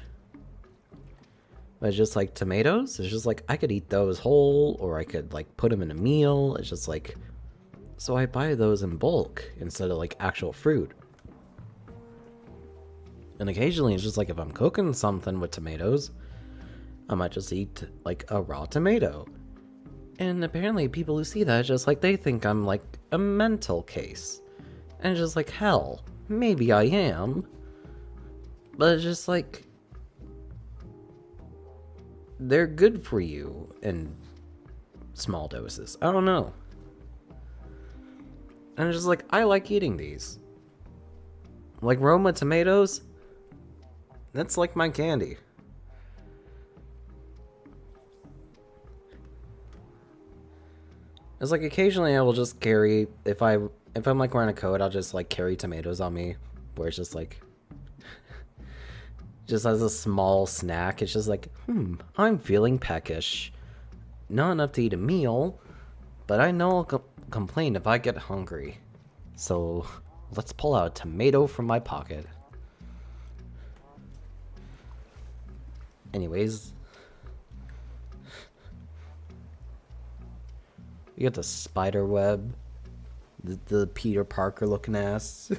[SPEAKER 1] But it's just like tomatoes, it's just like, I could eat those whole, or I could like put them in a meal. It's just like, so I buy those in bulk instead of like actual fruit. And occasionally it's just like if I'm cooking something with tomatoes, I might just eat like a raw tomato. And apparently people who see that, just like, they think I'm like a mental case. And it's just like, hell, maybe I am. But it's just like, they're good for you in small doses. I don't know. And it's just like, I like eating these. Like Roma tomatoes, that's like my candy. It's like occasionally I will just carry, if I'm like wearing a coat, I'll just like carry tomatoes on me, where it's just like, just as a small snack. It's just like, I'm feeling peckish. Not enough to eat a meal, but I know I'll complain if I get hungry. So let's pull out a tomato from my pocket. Anyways, you got the spider web, the Peter Parker looking ass.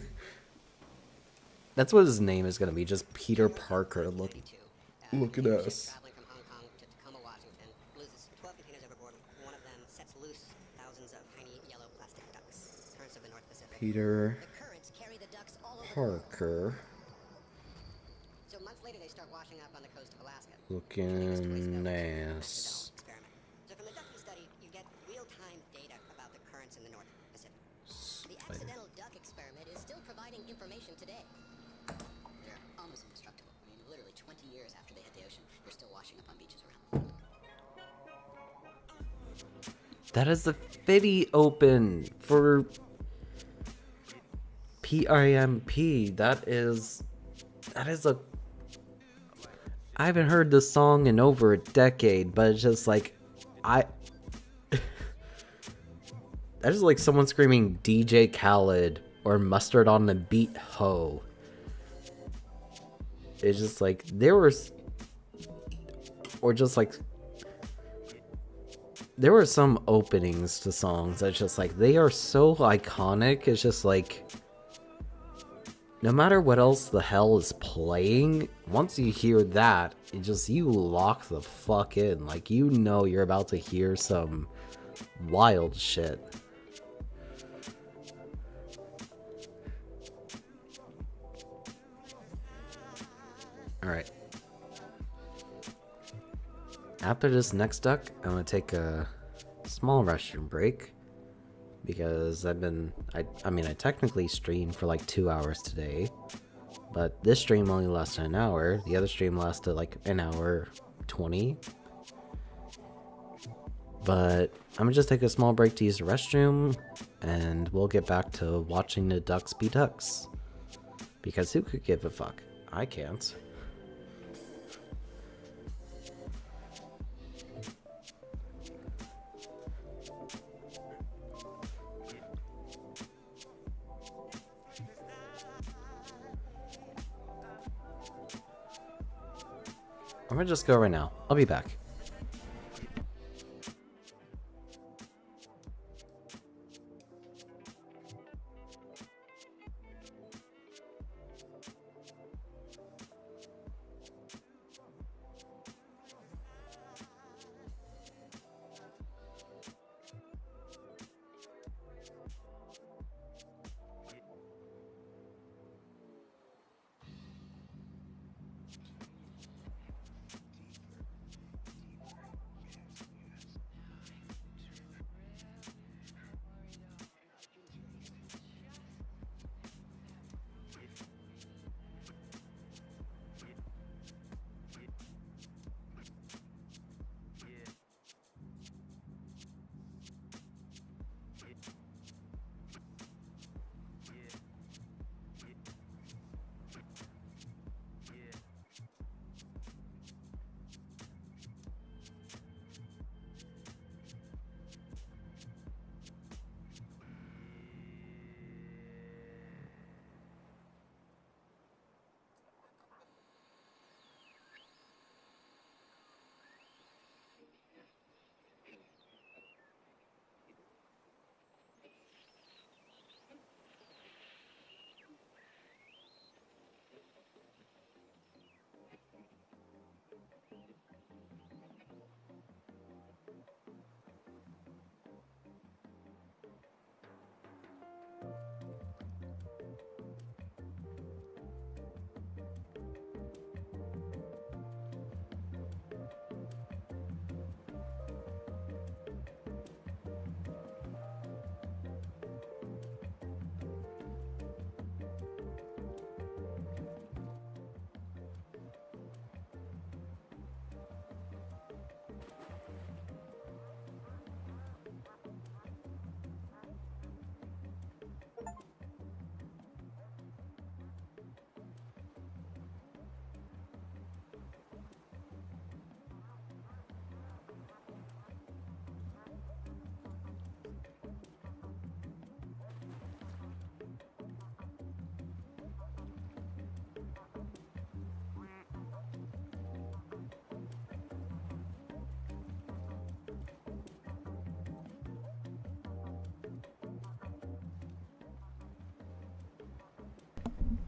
[SPEAKER 1] That's what his name is gonna be, just Peter Parker look at us.
[SPEAKER 6] Traveling from Hong Kong to Tacoma, Washington, loses 12 containers overboard. One of them sets loose thousands of tiny yellow plastic ducks. Currents of the North Pacific.
[SPEAKER 1] Peter
[SPEAKER 6] The currents carry the ducks all over the world.
[SPEAKER 1] Parker
[SPEAKER 6] So months later, they start washing up on the coast of Alaska.
[SPEAKER 1] looking ass.
[SPEAKER 6] Experiment. So from the ducky study, you get real-time data about the currents in the North Pacific. The accidental duck experiment is still providing information today. They're almost indestructible. I mean, literally 20 years after they hit the ocean, they're still washing up on beaches around.
[SPEAKER 1] That is the Fitty Open for PIMP. That is a, I haven't heard this song in over a decade, but it's just like, that is like someone screaming DJ Khaled or Mustard on the Beat Ho. It's just like, there were some openings to songs that's just like, they are so iconic. It's just like, no matter what else the hell is playing, once you hear that, it just, you lock the fuck in. Like, you know you're about to hear some wild shit. Alright. After this next duck, I'm gonna take a small restroom break. Because I technically streamed for like 2 hours today. But this stream only lasted an hour. The other stream lasted like an hour 20. But I'm gonna just take a small break to use the restroom. And we'll get back to watching the ducks be ducks. Because who could give a fuck? I can't. I'm gonna just go right now. I'll be back.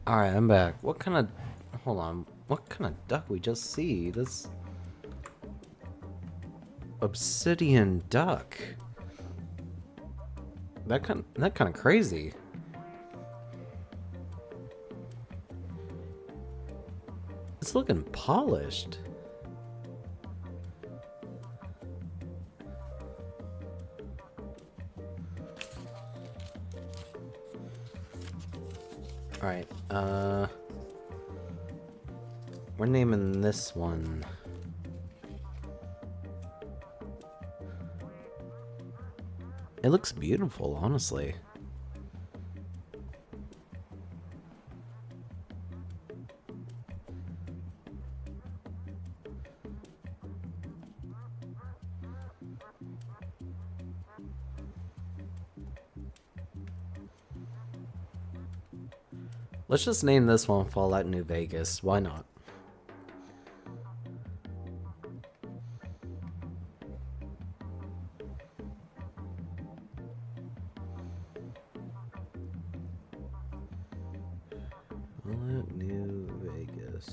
[SPEAKER 1] Alright, I'm back. What kind of... Hold on. What kind of duck we just see? This... Obsidian duck. That kind of crazy. It's looking polished. Alright, we're naming this one. It looks beautiful, honestly. Let's just name this one Fallout New Vegas. Why not? Fallout New Vegas.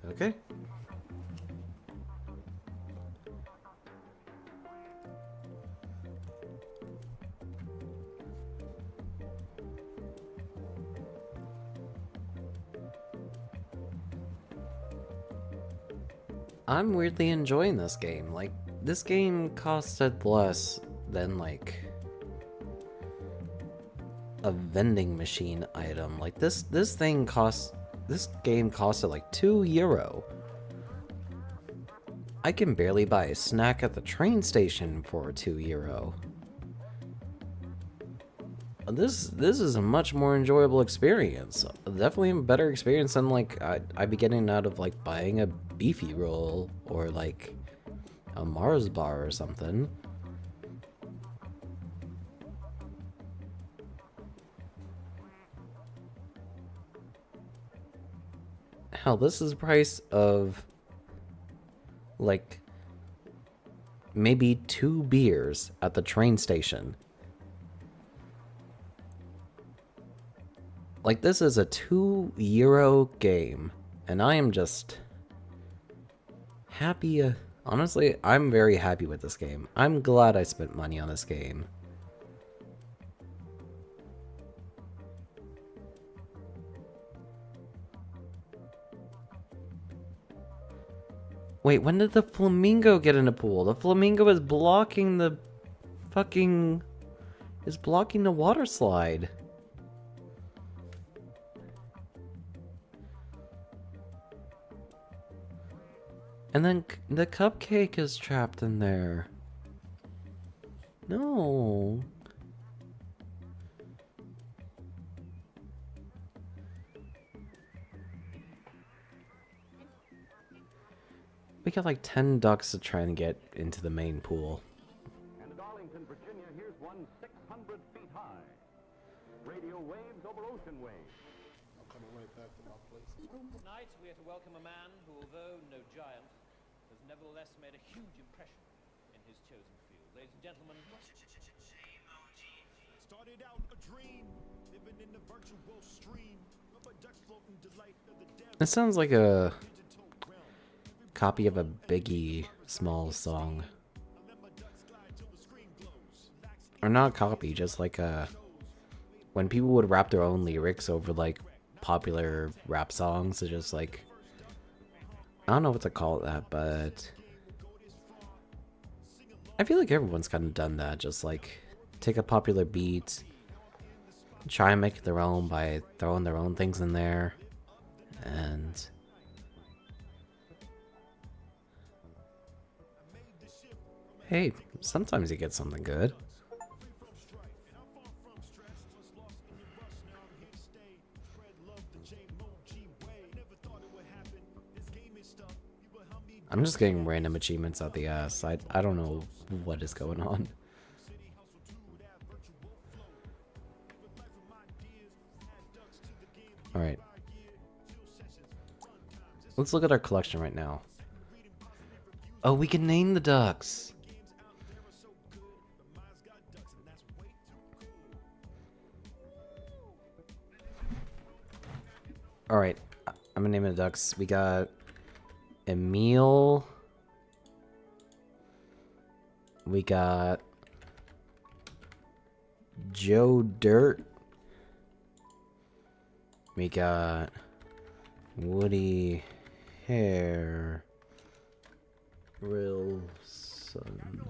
[SPEAKER 1] Okay. I'm weirdly enjoying this game. Like, this game costed less than, like, a vending machine item. Like, this game costed, like, €2. I can barely buy a snack at the train station for €2. This is a much more enjoyable experience. Definitely a better experience than like I'd be getting out of like buying a beefy roll or like a Mars bar or something. Hell, this is the price of like maybe 2 beers at the train station. Like, this is a €2 game, and I am just happy. Honestly, I'm very happy with this game. I'm glad I spent money on this game. Wait, when did the flamingo get in a pool? The flamingo is blocking the fucking... is blocking the water slide. And then the cupcake is trapped in there. No. We got like 10 ducks to try and get into the main pool.
[SPEAKER 4] And in Arlington, Virginia, here's one 600 feet high. Radio waves over ocean waves.
[SPEAKER 2] I'm coming right back to my place.
[SPEAKER 3] Tonight, we are to welcome a man who, although no giant, has nevertheless made a huge impression in his chosen field. Ladies and gentlemen,
[SPEAKER 8] Started out a dream, living in the virtual stream. Rubber ducks floating delight of the devil.
[SPEAKER 1] This sounds like a copy of a Biggie Smalls song. Or not copy, just like a... when people would rap their own lyrics over like popular rap songs, it's just like... I don't know what to call that, but... I feel like everyone's kind of done that, just like take a popular beat, try and make it their own by throwing their own things in there, and... hey, sometimes you get something good. I'm just getting random achievements out the ass. I don't know what is going on. Alright. Let's look at our collection right now. Oh, we can name the ducks. Alright, I'm gonna name the ducks. We got Emil. We got Joe Dirt. We got Woody Hair. Wilson.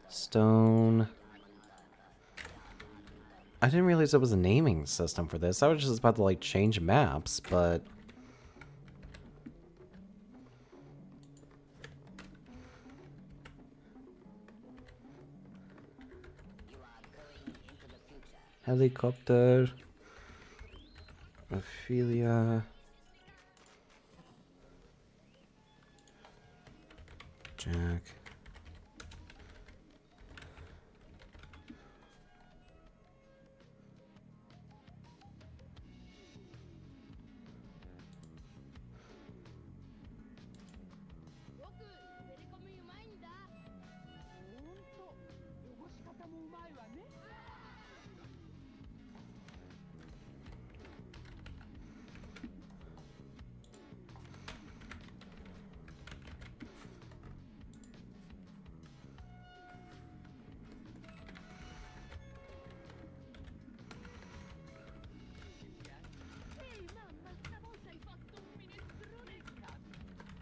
[SPEAKER 1] Stone. I didn't realize there was a naming system for this. I was just about to like change maps, but helicopter. Ophelia. Jack.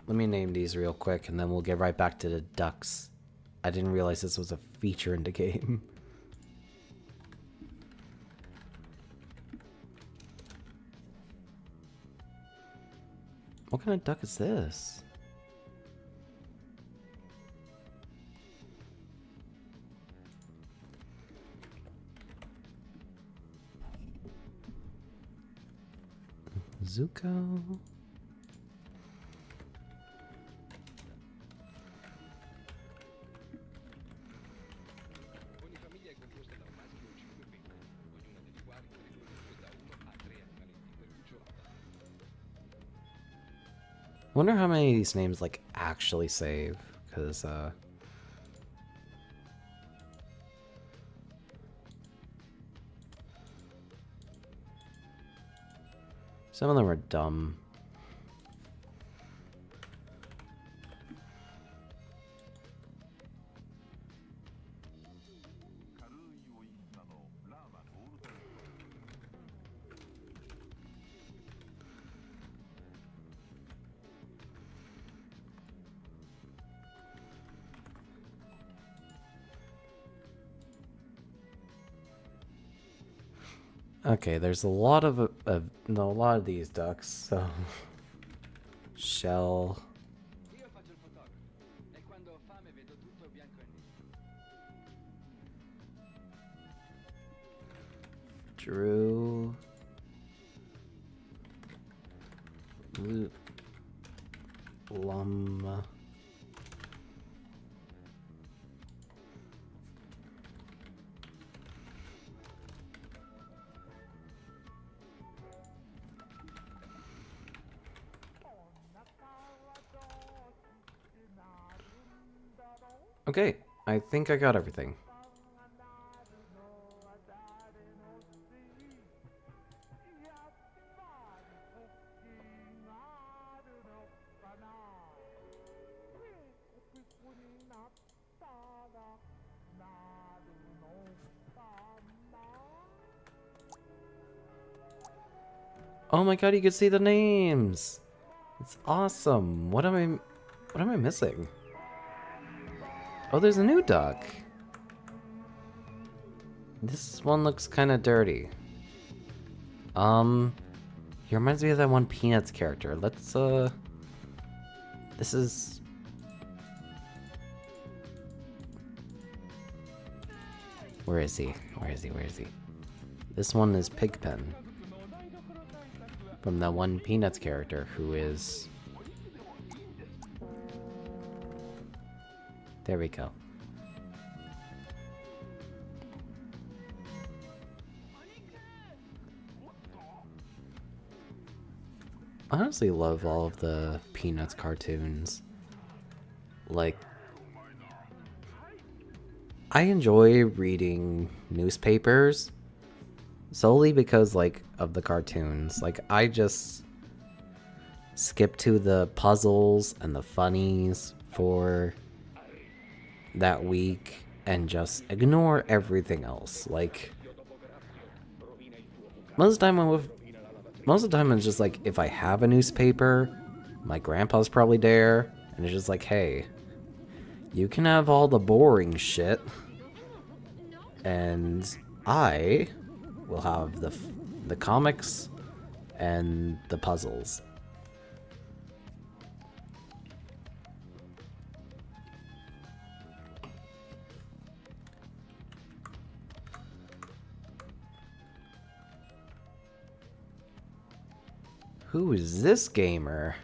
[SPEAKER 1] Let me name these real quick and then we'll get right back to the ducks. I didn't realize this was a feature in the game. What kind of duck is this? Zuko? Wonder how many of these names like actually save, because some of them are dumb. Okay, there's a lot of these ducks, so Shell.
[SPEAKER 3] Io faccio il fotografo e quando ho fame vedo tutto bianco e nero.
[SPEAKER 1] Drew. Lum. Okay, I think I got everything. Oh my god, you can see the names. It's awesome. What am I missing? Oh, there's a new duck. This one looks kind of dirty. He reminds me of that one Peanuts character. Let's this is Where is he? Where is he? Where is he? This one is Pigpen. From that one Peanuts character who is... There we go. I honestly love all of the Peanuts cartoons. Like, I enjoy reading newspapers solely because, like, of the cartoons. Like, I just skip to the puzzles and the funnies for that week and just ignore everything else. Like, most of the time it's just like, if I have a newspaper, my grandpa's probably there, and it's just like, hey, you can have all the boring shit, and I will have the comics and the puzzles. Who is this gamer?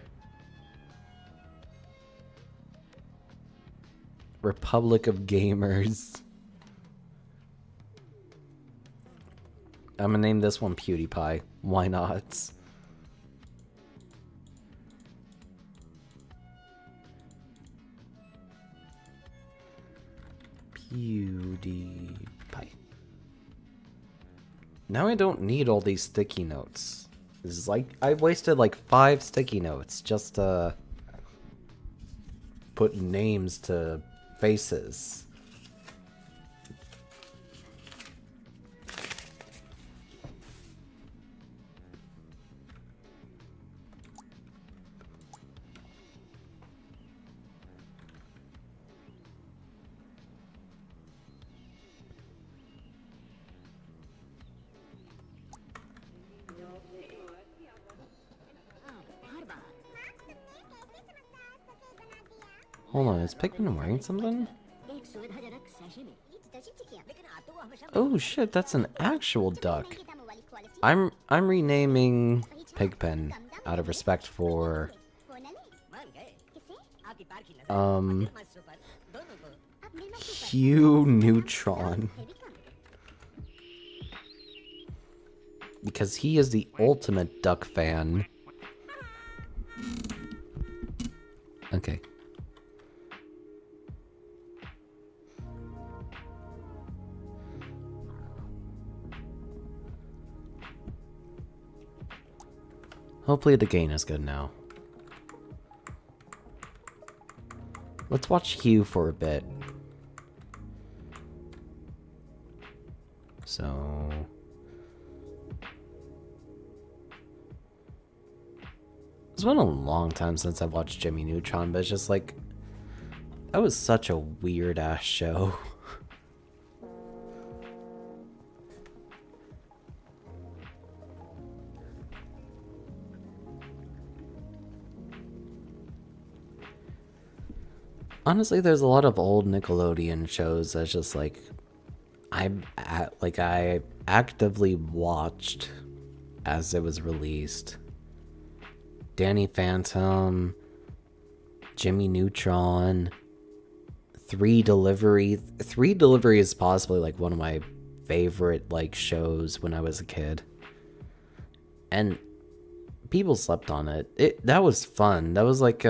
[SPEAKER 1] Republic of Gamers. I'm gonna name this one PewDiePie. Why not? PewDiePie. Now I don't need all these sticky notes. This is like, I've wasted like 5 sticky notes just to put names to faces. Hold on, is Pikmin wearing something? Oh shit, that's an actual duck. I'm renaming Pigpen out of respect for Hugh Neutron. Because he is the ultimate duck fan. Okay. Hopefully the gain is good now. Let's watch Hugh for a bit. So... it's been a long time since I've watched Jimmy Neutron, but it's just like... that was such a weird-ass show. Honestly, there's a lot of old Nickelodeon shows that's just like I actively watched as it was released. Danny Phantom, Jimmy Neutron, 3 Delivery. 3 Delivery is possibly like one of my favorite like shows when I was a kid. And people slept on it. That was fun. That was like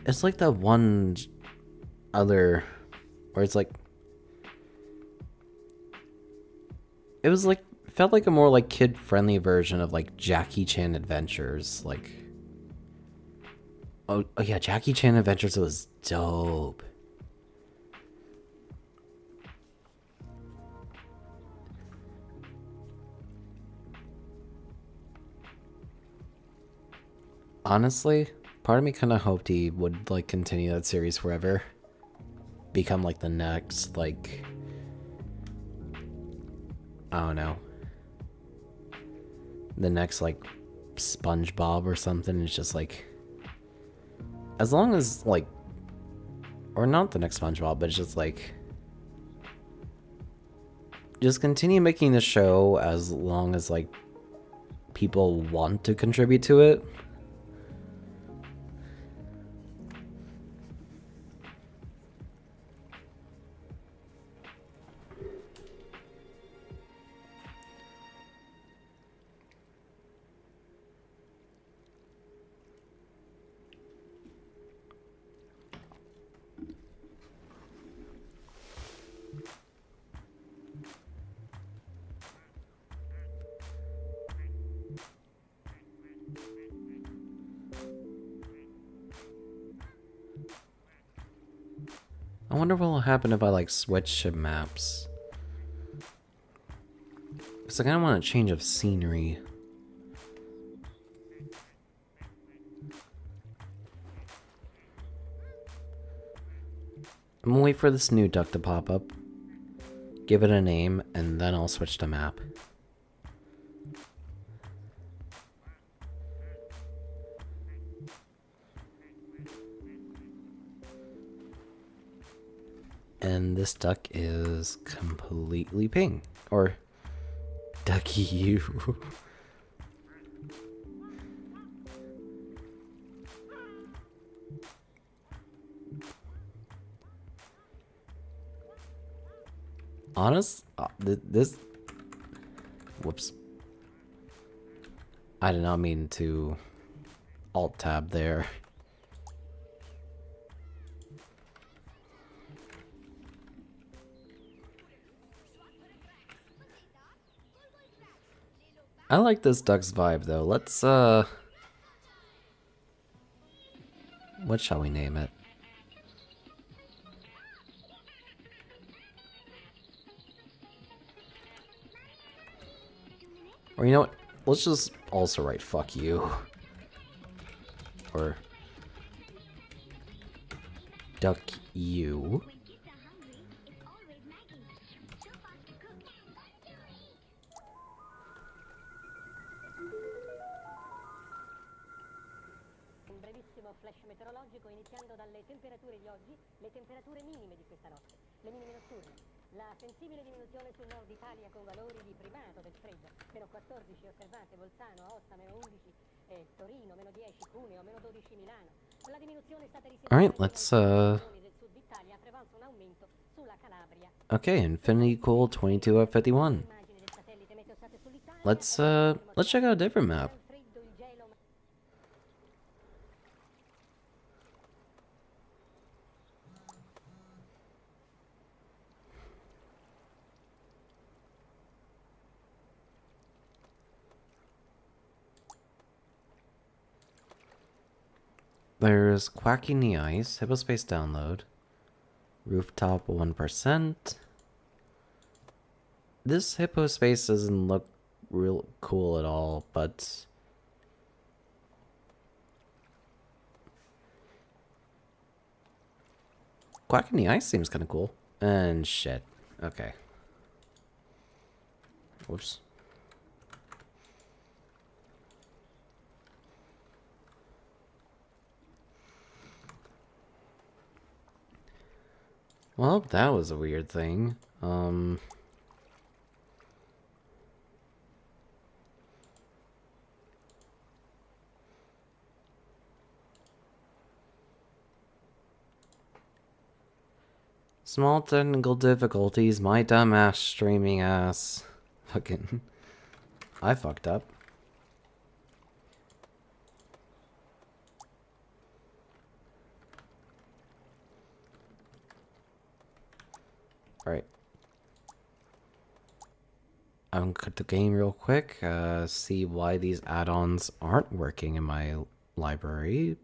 [SPEAKER 1] it's like that one other where it's like it was like felt like a more like kid-friendly version of like Jackie Chan Adventures. Like oh yeah, Jackie Chan Adventures was dope. Honestly, part of me kind of hoped he would like continue that series forever. Become like the next like I don't know. The next like SpongeBob or something. It's just like as long as like or not the next SpongeBob, but it's just like just continue making the show as long as like people want to contribute to it. I wonder what will happen if I like switch to maps. Because I kind of want a change of scenery. I'm gonna wait for this new duck to pop up, give it a name, and then I'll switch to map. And this duck is completely pink. Or ducky you. Honest? This... Whoops. I did not mean to alt-tab there. I like this duck's vibe, though. Let's, what shall we name it? Or you know what? Let's just also write fuck you. Or duck you.
[SPEAKER 7] Un brevissimo flash meteorologico iniziando dalle temperature di oggi, le temperature minime di questa notte, le minime notturne. La sensibile diminuzione sul nord Italia con valori di primato del freddo, meno 14 osservate Bolzano, Aosta, meno 11 Torino, meno 10 Cuneo, meno 12 Milano. La diminuzione è stata risentita
[SPEAKER 1] Alright, let's
[SPEAKER 7] del sud Italia, prevalsa un aumento sulla Calabria.
[SPEAKER 1] Okay, infinity cool 22 at 51.
[SPEAKER 7] Immagini del satellite Meteosat sull'Italia.
[SPEAKER 1] Let's check out a different map.
[SPEAKER 7] Il freddo, il gelo,
[SPEAKER 1] There's Quacking the Ice, Hypospace download, Rooftop 1%. This Hypospace doesn't look real cool at all, but Quacking the Ice seems kind of cool. And shit. Okay. Whoops. Well, that was a weird thing. Small technical difficulties, my dumbass streaming ass. Fucking... I fucked up. Alright. I'm gonna cut the game real quick, see why these add-ons aren't working in my library.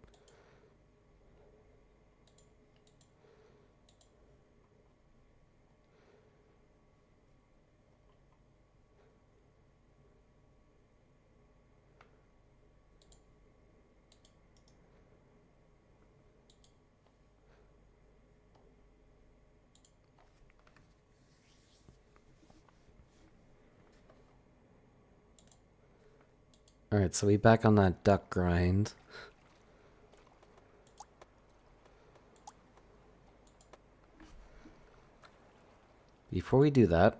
[SPEAKER 1] Alright, so we back on that duck grind. Before we do that,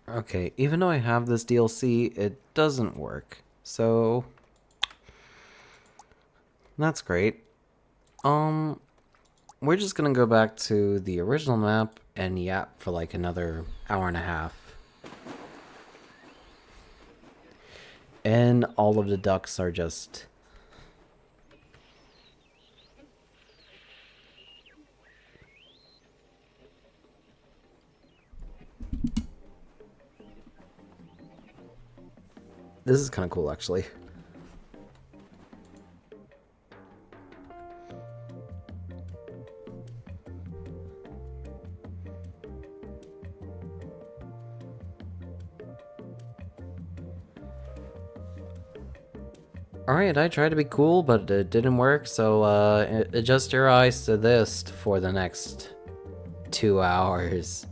[SPEAKER 1] okay, even though I have this DLC, it doesn't work. So That's great. We're just gonna go back to the original map and yap for like another hour and a half. And all of the ducks are just... This is kind of cool, actually. Alright, I tried to be cool, but it didn't work, so adjust your eyes to this for the next 2 hours.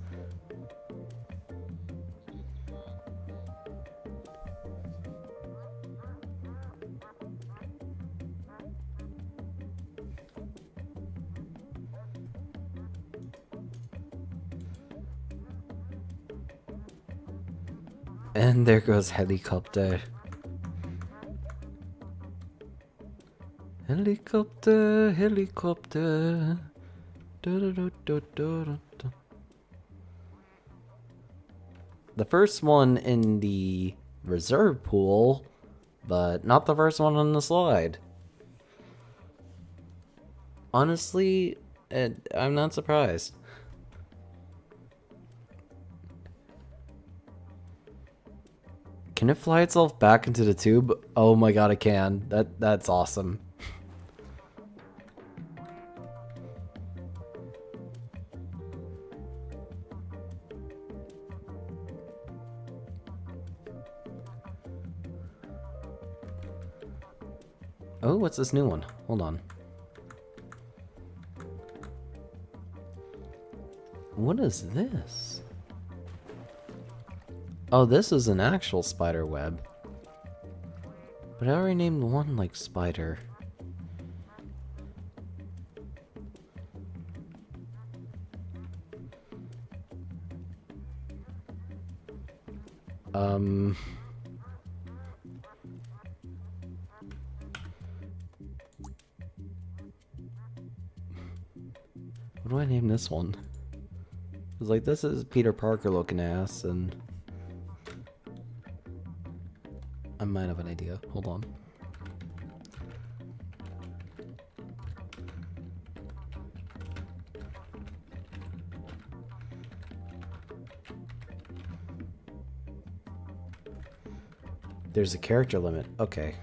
[SPEAKER 1] And there goes helicopter. Helicopter, helicopter. Da-da-da-da-da-da. The first one in the reserve pool, but not the first one on the slide. Honestly, I'm not surprised. Can it fly itself back into the tube? Oh my god, it can. That's awesome. Oh, what's this new one? Hold on. What is this? Oh, this is an actual spider web. But I already named one like spider. What do I name this one? It's like, this is Peter Parker looking ass, and I might have an idea. Hold on. There's a character limit. Okay.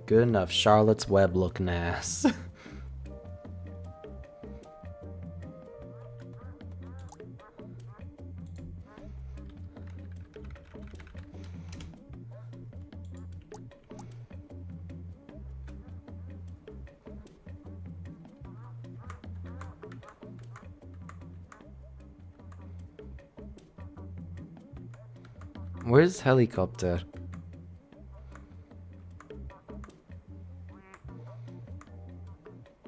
[SPEAKER 1] Good enough. Charlotte's Web looking ass. Where's helicopter?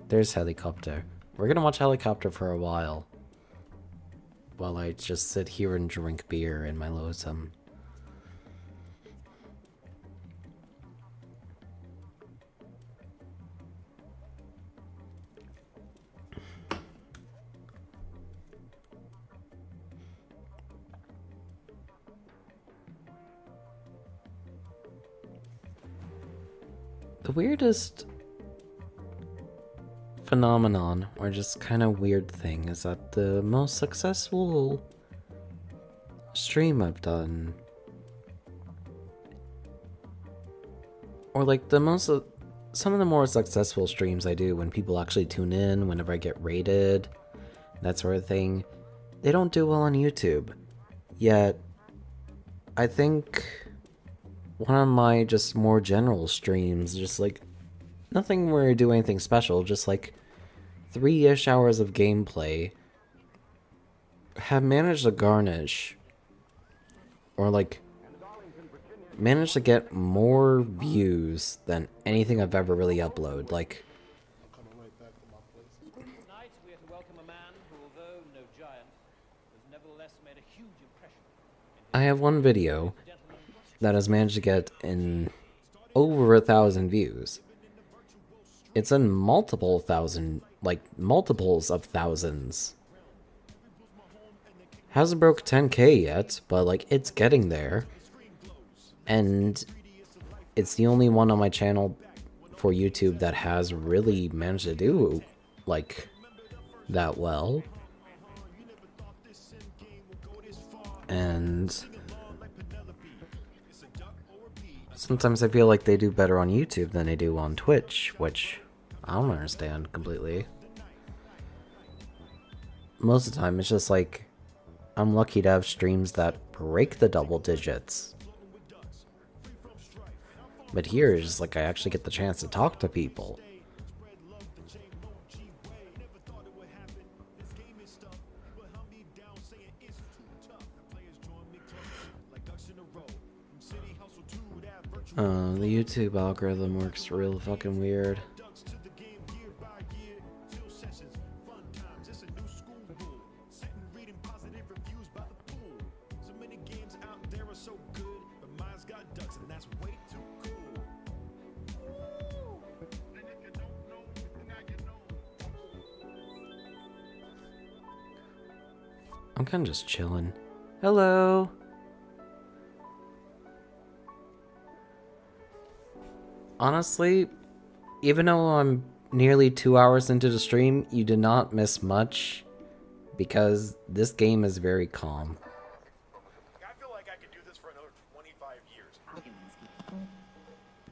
[SPEAKER 1] There's helicopter. We're gonna watch helicopter for a while I just sit here and drink beer in my lonesome. The weirdest phenomenon, or just kind of weird thing, is that the most successful stream I've done, or like some of the more successful streams I do when people actually tune in, whenever I get rated, that sort of thing, they don't do well on YouTube. Yet, I think one of my just more general streams, just like nothing where I do anything special, just like 3-ish hours of gameplay, have managed to garnish or like managed to get more views than anything I've ever really uploaded. Like,
[SPEAKER 2] I'm coming right back to my place.
[SPEAKER 3] Tonight we are to welcome a man who, although no giant, has nevertheless made a huge impression in
[SPEAKER 1] I have one video that has managed to get in over 1,000 views. It's in multiple thousand, like multiples of thousands. Hasn't broke 10K yet, but like it's getting there. And it's the only one on my channel for YouTube that has really managed to do like that well. And sometimes I feel like they do better on YouTube than they do on Twitch, which I don't understand completely. Most of the time, it's just like, I'm lucky to have streams that break the double digits. But here, it's just like I actually get the chance to talk to people. The YouTube algorithm works real fucking weird. I'm kind of just chilling. Hello. Honestly, even though I'm nearly 2 hours into the stream, you did not miss much because this game is very calm.
[SPEAKER 8] I feel like I could do this for another 25 years.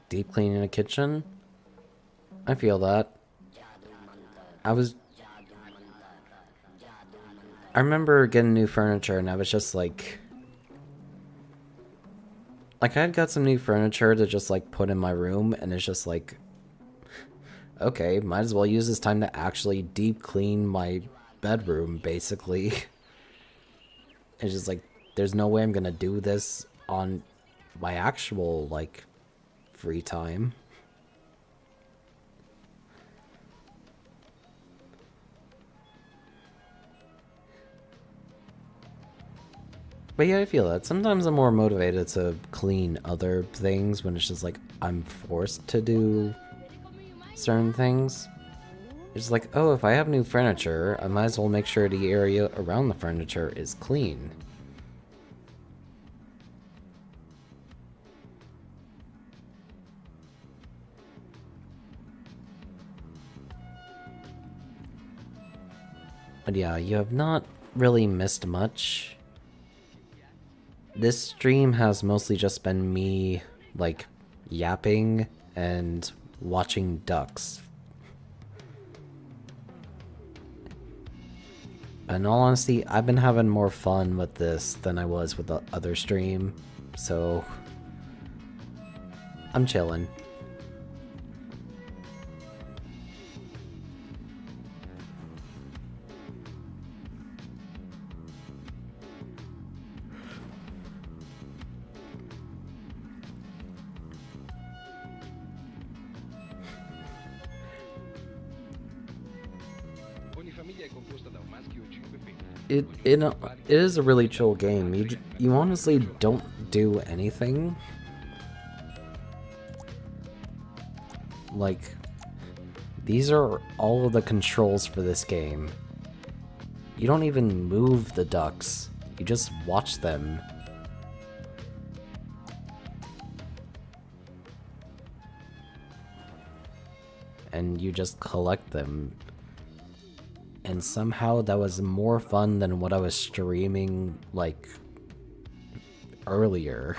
[SPEAKER 1] Deep cleaning a kitchen? I feel that. I remember getting new furniture and I was just like I had got some new furniture to just like put in my room, and it's just like, okay, might as well use this time to actually deep clean my bedroom, basically. It's just like, there's no way I'm gonna do this on my actual, like, free time. But yeah, I feel that. Sometimes I'm more motivated to clean other things when it's just like I'm forced to do certain things. It's like, oh, if I have new furniture, I might as well make sure the area around the furniture is clean. But yeah, you have not really missed much. This stream has mostly just been me, like, yapping and watching ducks. In all honesty, I've been having more fun with this than I was with the other stream, so I'm chilling. It is a really chill game. You honestly don't do anything. Like, these are all of the controls for this game. You don't even move the ducks. You just watch them. And you just collect them. And somehow that was more fun than what I was streaming, like, earlier.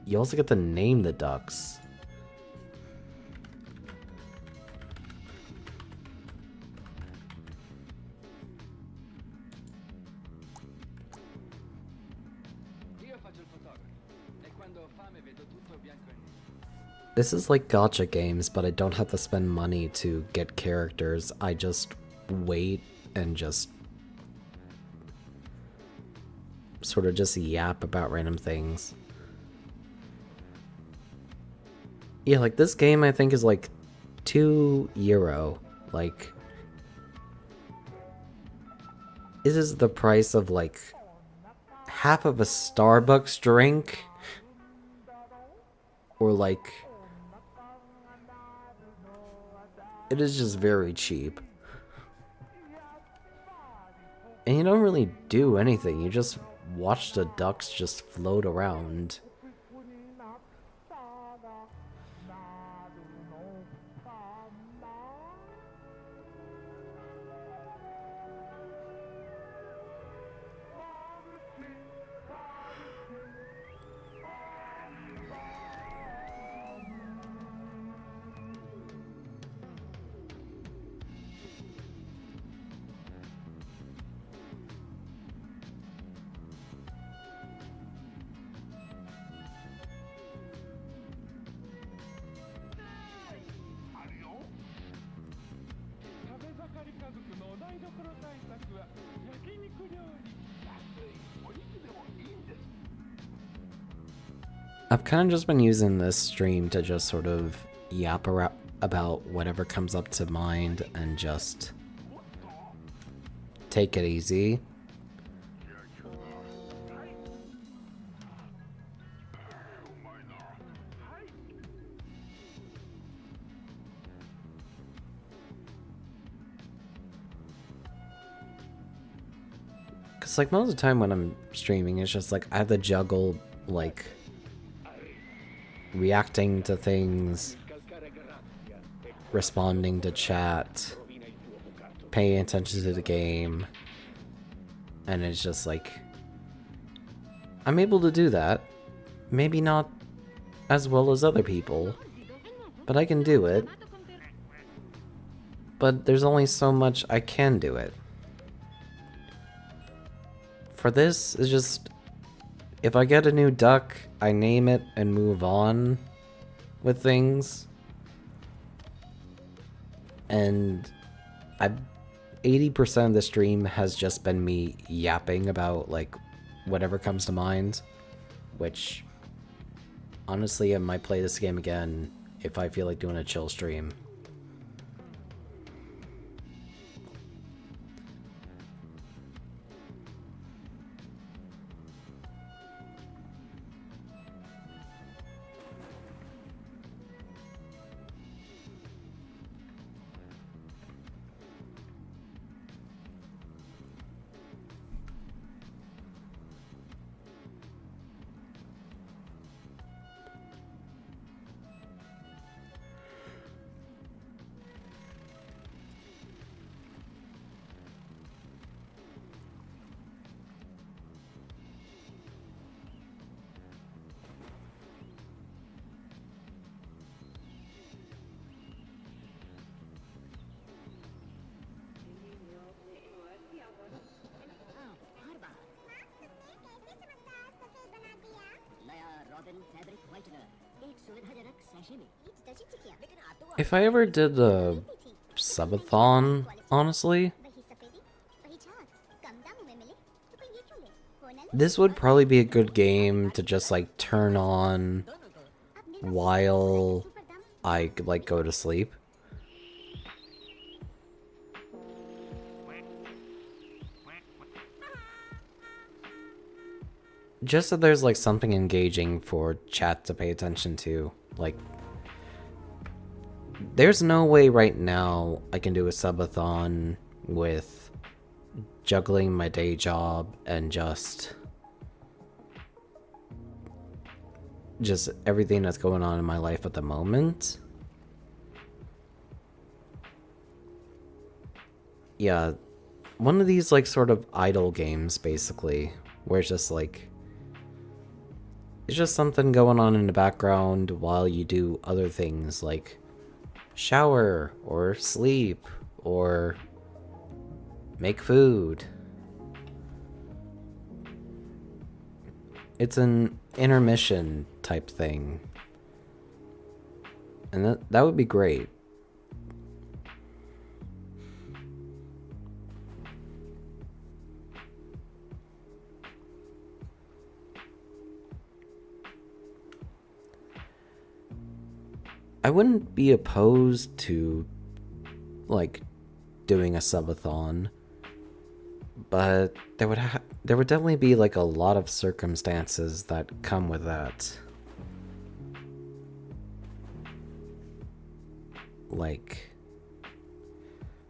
[SPEAKER 1] You also get to name the ducks.
[SPEAKER 4] Io faccio il fotografo e quando ho fame vedo tutto bianco e nero.
[SPEAKER 1] This is like gacha games, but I don't have to spend money to get characters. I just wait and just sort of just yap about random things. Yeah, like this game I think is like €2. Like, this is the price of like half of a Starbucks drink, or like, it is just very cheap. And you don't really do anything, you just watch the ducks just float around. I've kind of just been using this stream to just sort of yap about whatever comes up to mind and just take it easy. Because like most of the time when I'm streaming, it's just like I have to juggle like reacting to things, responding to chat, paying attention to the game, and it's just like I'm able to do that. Maybe not as well as other people, but I can do it. But there's only so much I can do it. For this, it's just, if I get a new duck, I name it and move on with things. And 80% of the stream has just been me yapping about like whatever comes to mind, which honestly I might play this game again if I feel like doing a chill stream. If I ever did a subathon, honestly, this would probably be a good game to just like turn on while I like go to sleep. Just so there's like something engaging for chat to pay attention to. Like, there's no way right now I can do a subathon with juggling my day job and just everything that's going on in my life at the moment. Yeah, one of these like sort of idle games basically, where it's just like, it's just something going on in the background while you do other things like shower or sleep or make food. It's an intermission type thing. And that would be great. I wouldn't be opposed to, like, doing a subathon, but there would definitely be, like, a lot of circumstances that come with that. Like,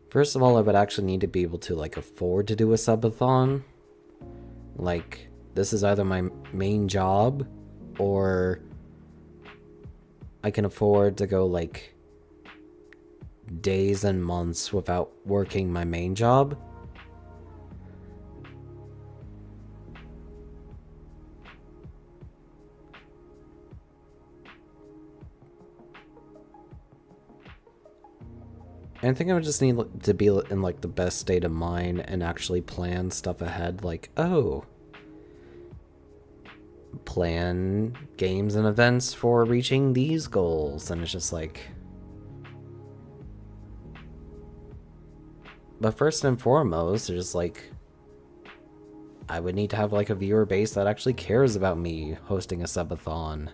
[SPEAKER 1] first of all, I would actually need to be able to, like, afford to do a subathon. Like, this is either my main job, or I can afford to go, like, days and months without working my main job. I think I would just need to be in, like, the best state of mind and actually plan stuff ahead. Like, oh, plan games and events for reaching these goals. And it's just like... But first and foremost, it's just like... I would need to have, like, a viewer base that actually cares about me hosting a subathon.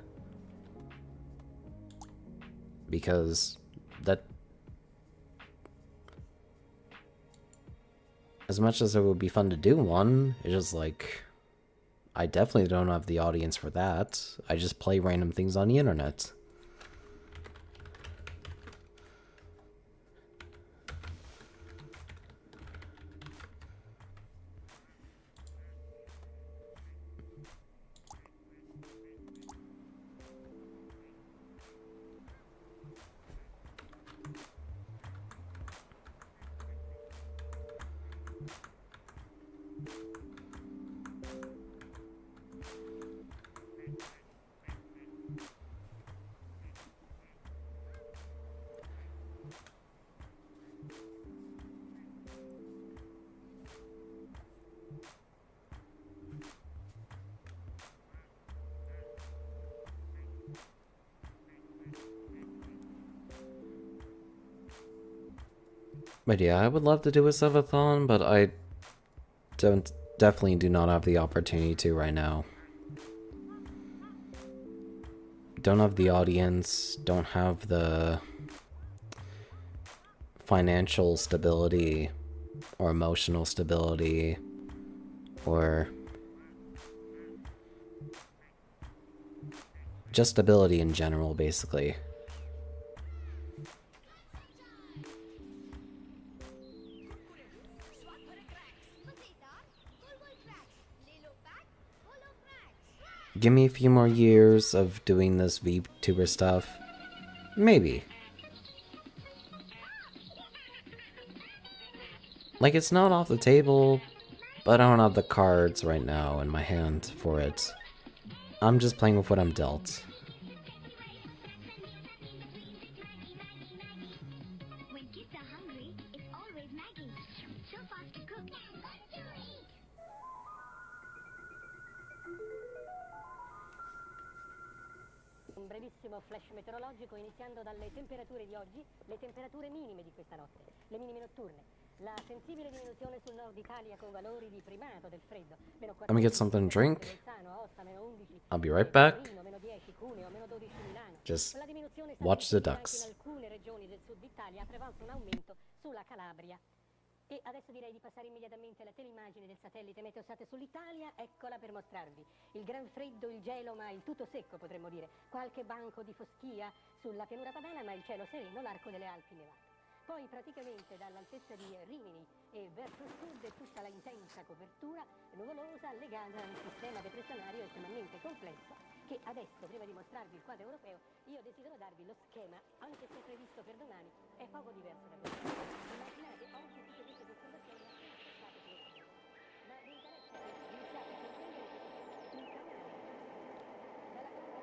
[SPEAKER 1] Because that... As much as it would be fun to do one, it's just like... I definitely don't have the audience for that. I just play random things on the internet. But yeah, I would love to do a subathon, but I definitely do not have the opportunity to right now. Don't have the audience, don't have the financial stability or emotional stability or just stability in general, basically. Give me a few more years of doing this VTuber stuff. Maybe. Like, it's not off the table, but I don't have the cards right now in my hand for it. I'm just playing with what I'm dealt.
[SPEAKER 5] When kids are hungry, it's always Maggie. So fast to cook.
[SPEAKER 7] Un brevissimo flash meteorologico iniziando dalle temperature di oggi, le temperature minime di questa notte, le minime notturne. La sensibile diminuzione sul nord Italia con valori di primato del freddo.
[SPEAKER 1] Let me get something to drink. I'll be right back. Just watch the ducks.
[SPEAKER 7] In alcune regioni del sud Italia prevalsa un aumento sulla Calabria. E adesso direi di passare immediatamente alla teleimmagine del satellite Meteosat sull'Italia. Eccola per mostrarvi il gran freddo, il gelo, ma il tutto secco potremmo dire. Qualche banco di foschia sulla pianura padana, ma il cielo sereno, l'arco delle Alpi nevato. Poi praticamente dall'altezza di Rimini e verso il sud è tutta la intensa copertura nuvolosa legata a un sistema depressionario estremamente complesso che adesso, prima di mostrarvi il quadro europeo, io desidero darvi lo schema, anche se previsto per domani, è poco diverso da questo. Immaginate oggi tutte queste osservazioni appena passate sulle scene. Ma vi interessa che iniziate a comprendere che il canale dalla colonna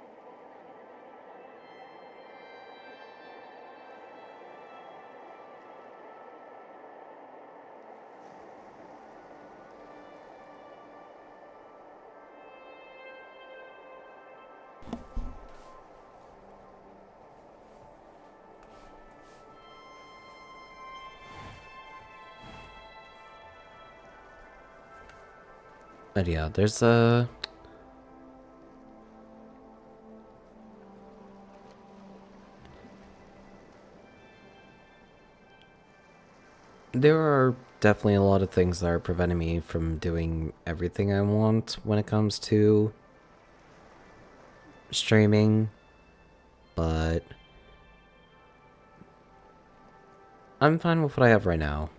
[SPEAKER 1] But yeah, there's a... There are definitely a lot of things that are preventing me from doing everything I want when it comes to streaming, but I'm fine with what I have right now.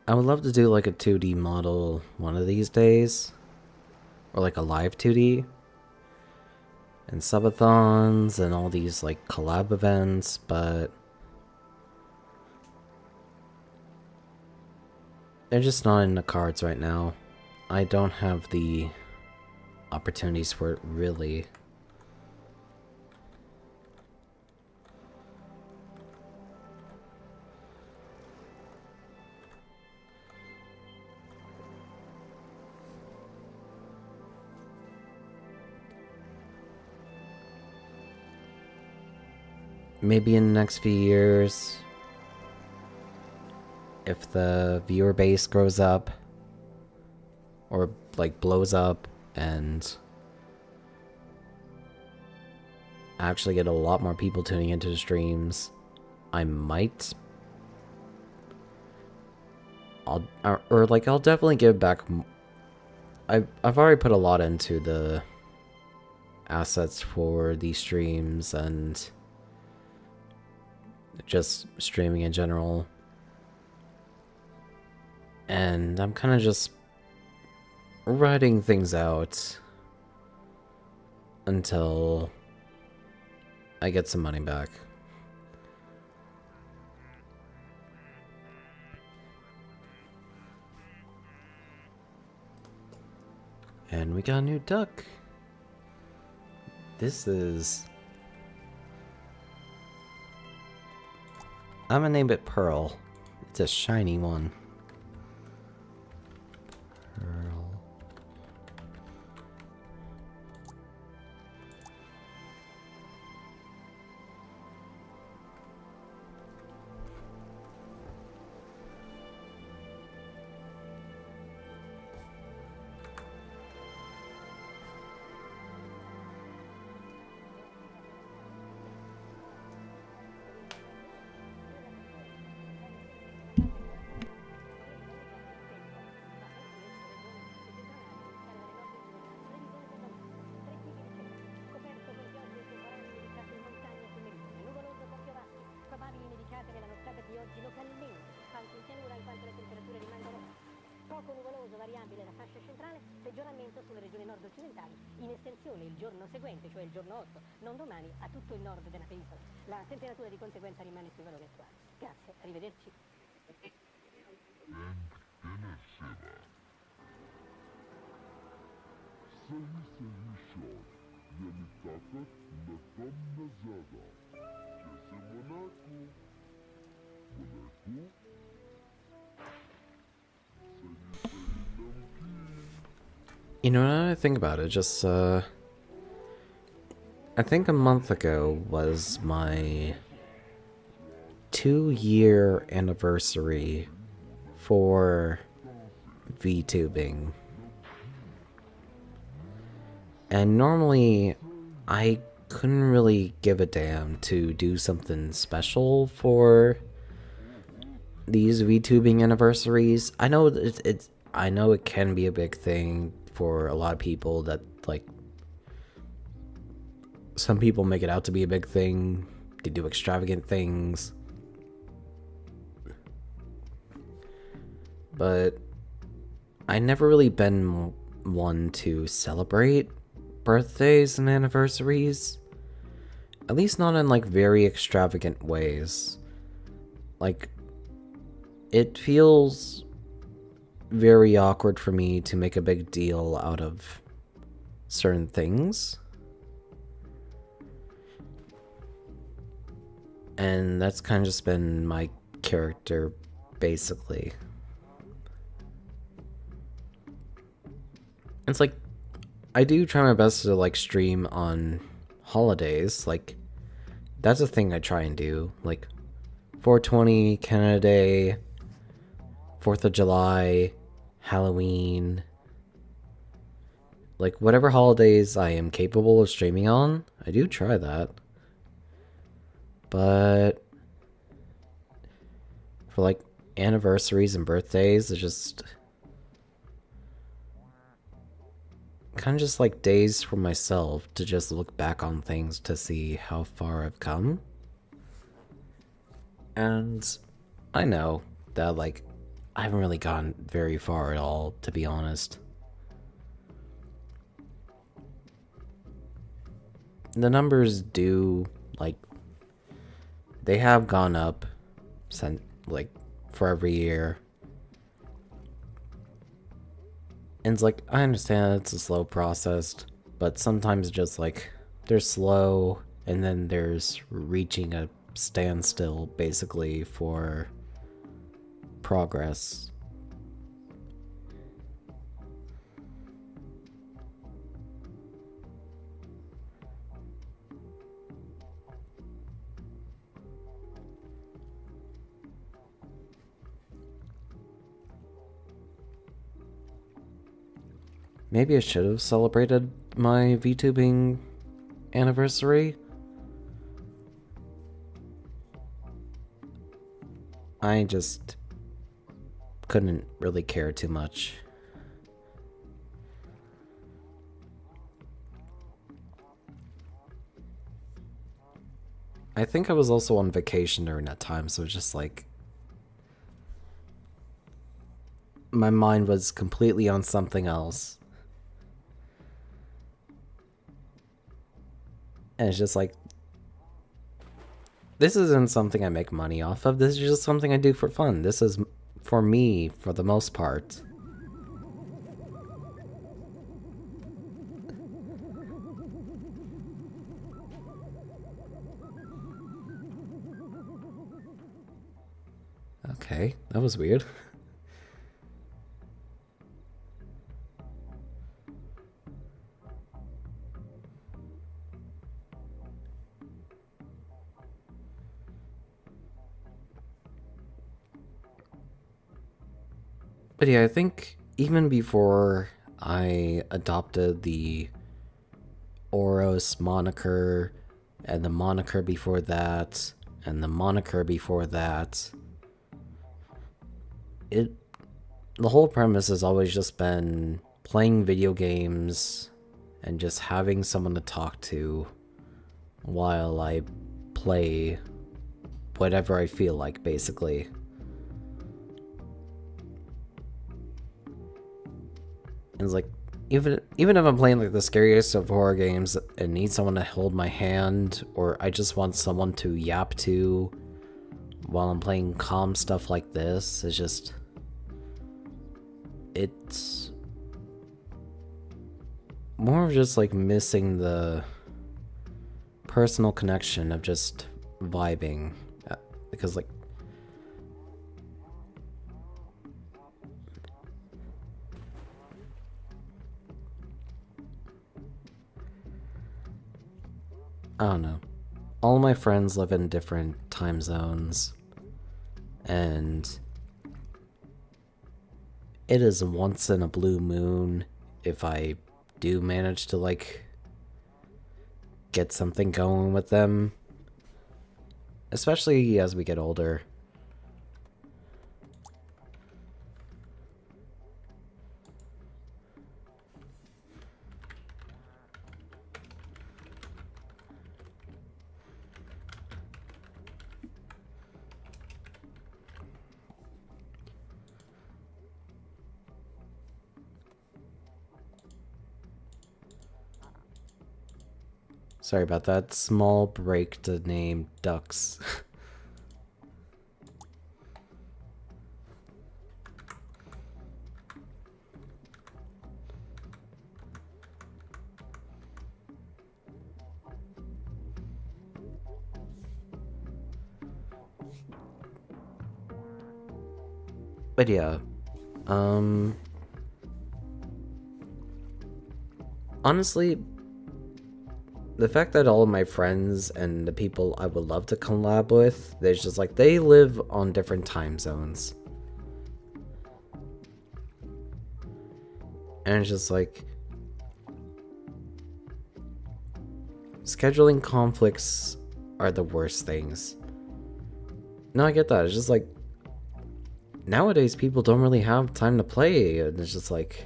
[SPEAKER 1] I would love to do like a 2D model one of these days, or like a live 2D, and subathons and all these like collab events, but they're just not in the cards right now. I don't have the opportunities for it, really. Maybe in the next few years, if the viewer base grows up, or like blows up, and I actually get a lot more people tuning into the streams, I might... I'll definitely give back... I've already put a lot into the assets for these streams and just streaming in general. And I'm kind of just writing things out until I get some money back. And we got a new duck. This is... I'm gonna name it Pearl. It's a shiny one. Pearl.
[SPEAKER 7] Poco nuvoloso variabile la fascia centrale, peggioramento sulle regioni nord-occidentali, in estensione il giorno seguente, cioè il giorno 8, non domani, a tutto il nord della penisola. La temperatura di conseguenza rimane sui valori attuali. Grazie, arrivederci.
[SPEAKER 1] You know, now that I think about it, just, I think a month ago was my 2-year anniversary for VTubing. And normally, I couldn't really give a damn to do something special for these VTubing anniversaries. I know I know it can be a big thing for a lot of people, that like some people make it out to be a big thing. They do extravagant things. But I never really been one to celebrate birthdays and anniversaries. At least not in like very extravagant ways. Like, it feels very awkward for me to make a big deal out of certain things. And that's kind of just been my character, basically. It's like, I do try my best to like stream on holidays. Like, that's a thing I try and do. Like, 420, Canada Day, 4th of July, Halloween, like whatever holidays I am capable of streaming on, I do try that. But for like anniversaries and birthdays, it's just kind of just like days for myself to just look back on things to see how far I've come. And I know that like I haven't really gone very far at all, to be honest. The numbers do, like, they have gone up since, like, for every year. And it's like, I understand it's a slow process, but sometimes just like, they're slow, and then there's reaching a standstill, basically, for progress. Maybe I should have celebrated my VTubing anniversary. I just couldn't really care too much. I think I was also on vacation during that time, so it's just like my mind was completely on something else. And it's just like, this isn't something I make money off of. This is just something I do for fun. This is for me, for the most part. Okay, that was weird. But yeah, I think even before I adopted the Oros moniker, and the moniker before that, and the moniker before that, the whole premise has always just been playing video games and just having someone to talk to while I play whatever I feel like, basically. And it's like, even if I'm playing like the scariest of horror games and need someone to hold my hand, or I just want someone to yap to while I'm playing calm stuff like this, it's just, it's more of just like missing the personal connection of just vibing, because like I don't know. All my friends live in different time zones, and it is once in a blue moon if I do manage to like get something going with them, especially as we get older. Sorry about that small break to name ducks. But yeah, honestly, the fact that all of my friends and the people I would love to collab with, there's just like, they live on different time zones. And it's just like, scheduling conflicts are the worst things. No, I get that. It's just like, nowadays people don't really have time to play, and it's just like,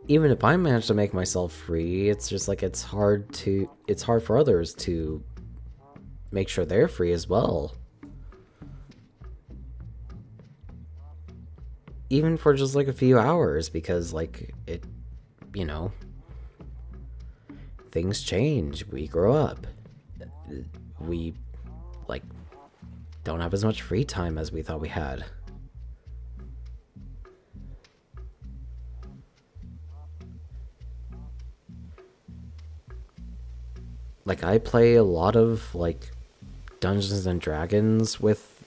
[SPEAKER 1] even if I manage to make myself free, it's just like it's hard for others to make sure they're free as well. Even for just like a few hours, because like it, you know, things change, we grow up, we like don't have as much free time as we thought we had. Like, I play a lot of, like, Dungeons and Dragons with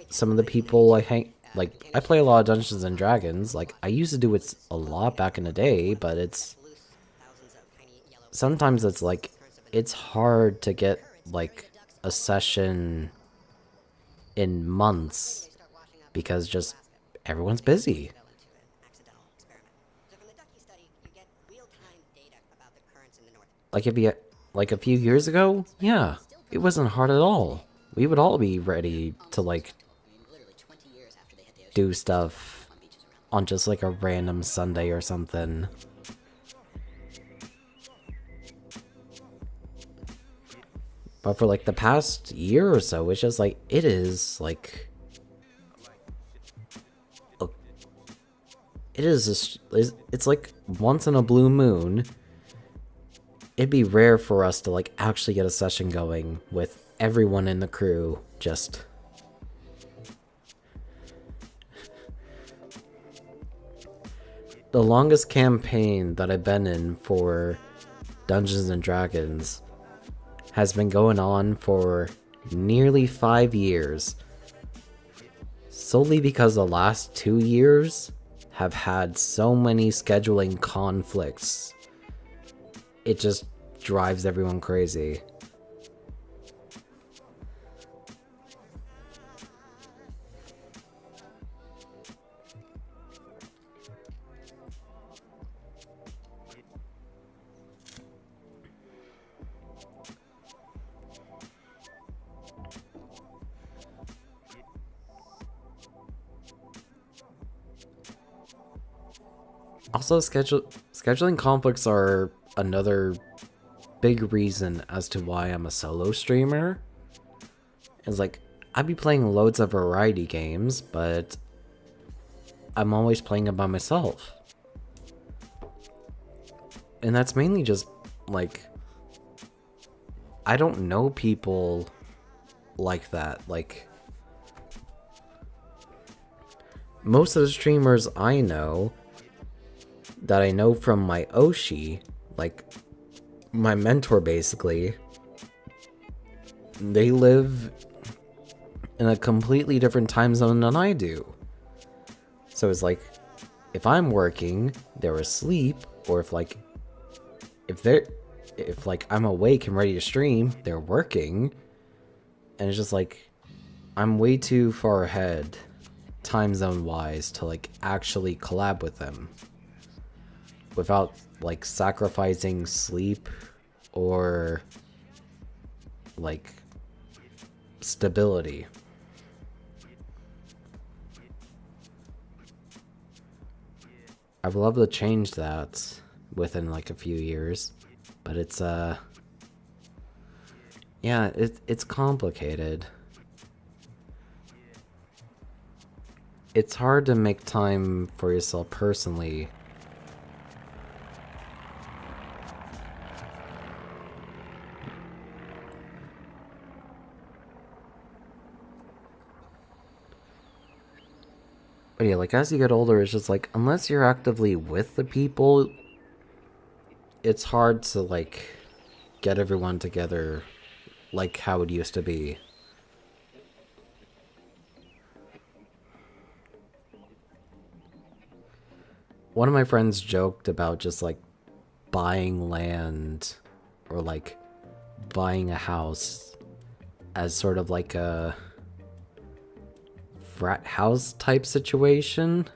[SPEAKER 1] some of the people I hang... Like, I play a lot of Dungeons and Dragons. Like, I used to do it a lot back in the day, but it's... Sometimes it's, like, it's hard to get, like, a session in months because just everyone's busy. Like, if you, like, a few years ago, yeah, it wasn't hard at all. We would all be ready to, like, do stuff on just, like, a random Sunday or something. But for, like, the past year or so, it's just, like, it is, like... It is just... It's, like, once in a blue moon... It'd be rare for us to, like, actually get a session going with everyone in the crew just... The longest campaign that I've been in for Dungeons and Dragons has been going on for nearly 5 years. Solely because the last 2 years have had so many scheduling conflicts. It just drives everyone crazy. Also, scheduling conflicts are another big reason as to why I'm a solo streamer. Is like, I'd be playing loads of variety games, but I'm always playing it by myself. And that's mainly just, like, I don't know people like that. Like, most of the streamers I know, that I know from my Oshi, like, my mentor basically, they live in a completely different time zone than I do. So it's like, if I'm working, they're asleep, or if I'm awake and ready to stream, they're working. And it's just like, I'm way too far ahead, time zone wise, to like actually collab with them without like sacrificing sleep or like stability. I would love to change that within like a few years, but it's yeah, it's complicated. It's hard to make time for yourself personally. But yeah, like, as you get older, it's just like, unless you're actively with the people, it's hard to, like, get everyone together like how it used to be. One of my friends joked about just, like, buying land or, like, buying a house as sort of like a frat house type situation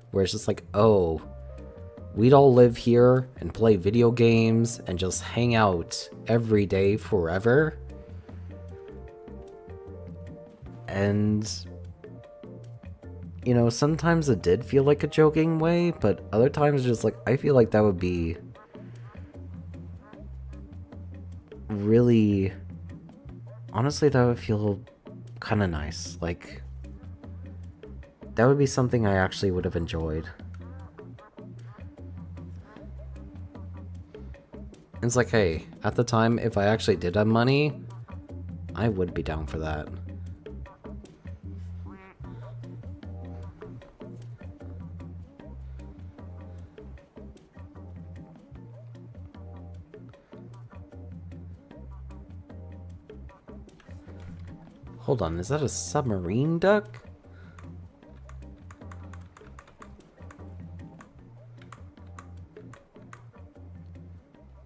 [SPEAKER 1] where it's just like, oh, we'd all live here and play video games and just hang out every day forever. And, you know, sometimes it did feel like a joking way, but other times just like, I feel like that would be really, honestly, that would feel kind of nice. Like, that would be something I actually would have enjoyed. It's like, hey, at the time, if I actually did have money, I would be down for that. Hold on, is that a submarine duck?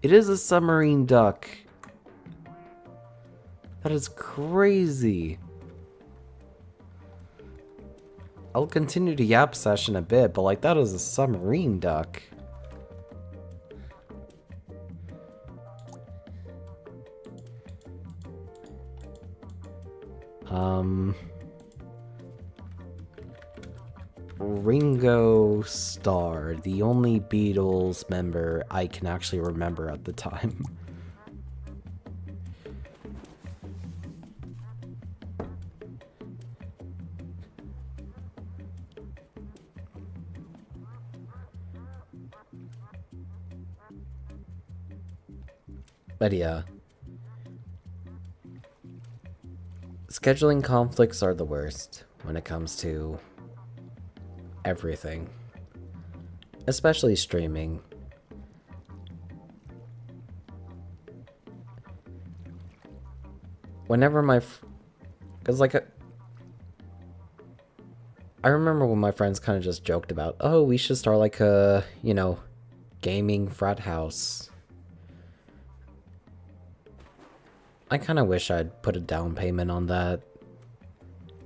[SPEAKER 1] It is a submarine duck. That is crazy. I'll continue to yap session a bit, but like that is a submarine duck. Ringo Starr, the only Beatles member I can actually remember at the time. But yeah. Scheduling conflicts are the worst when it comes to everything. Especially streaming. Whenever because like I remember when my friends kind of just joked about, oh, we should start like a, you know, gaming frat house. I kind of wish I'd put a down payment on that.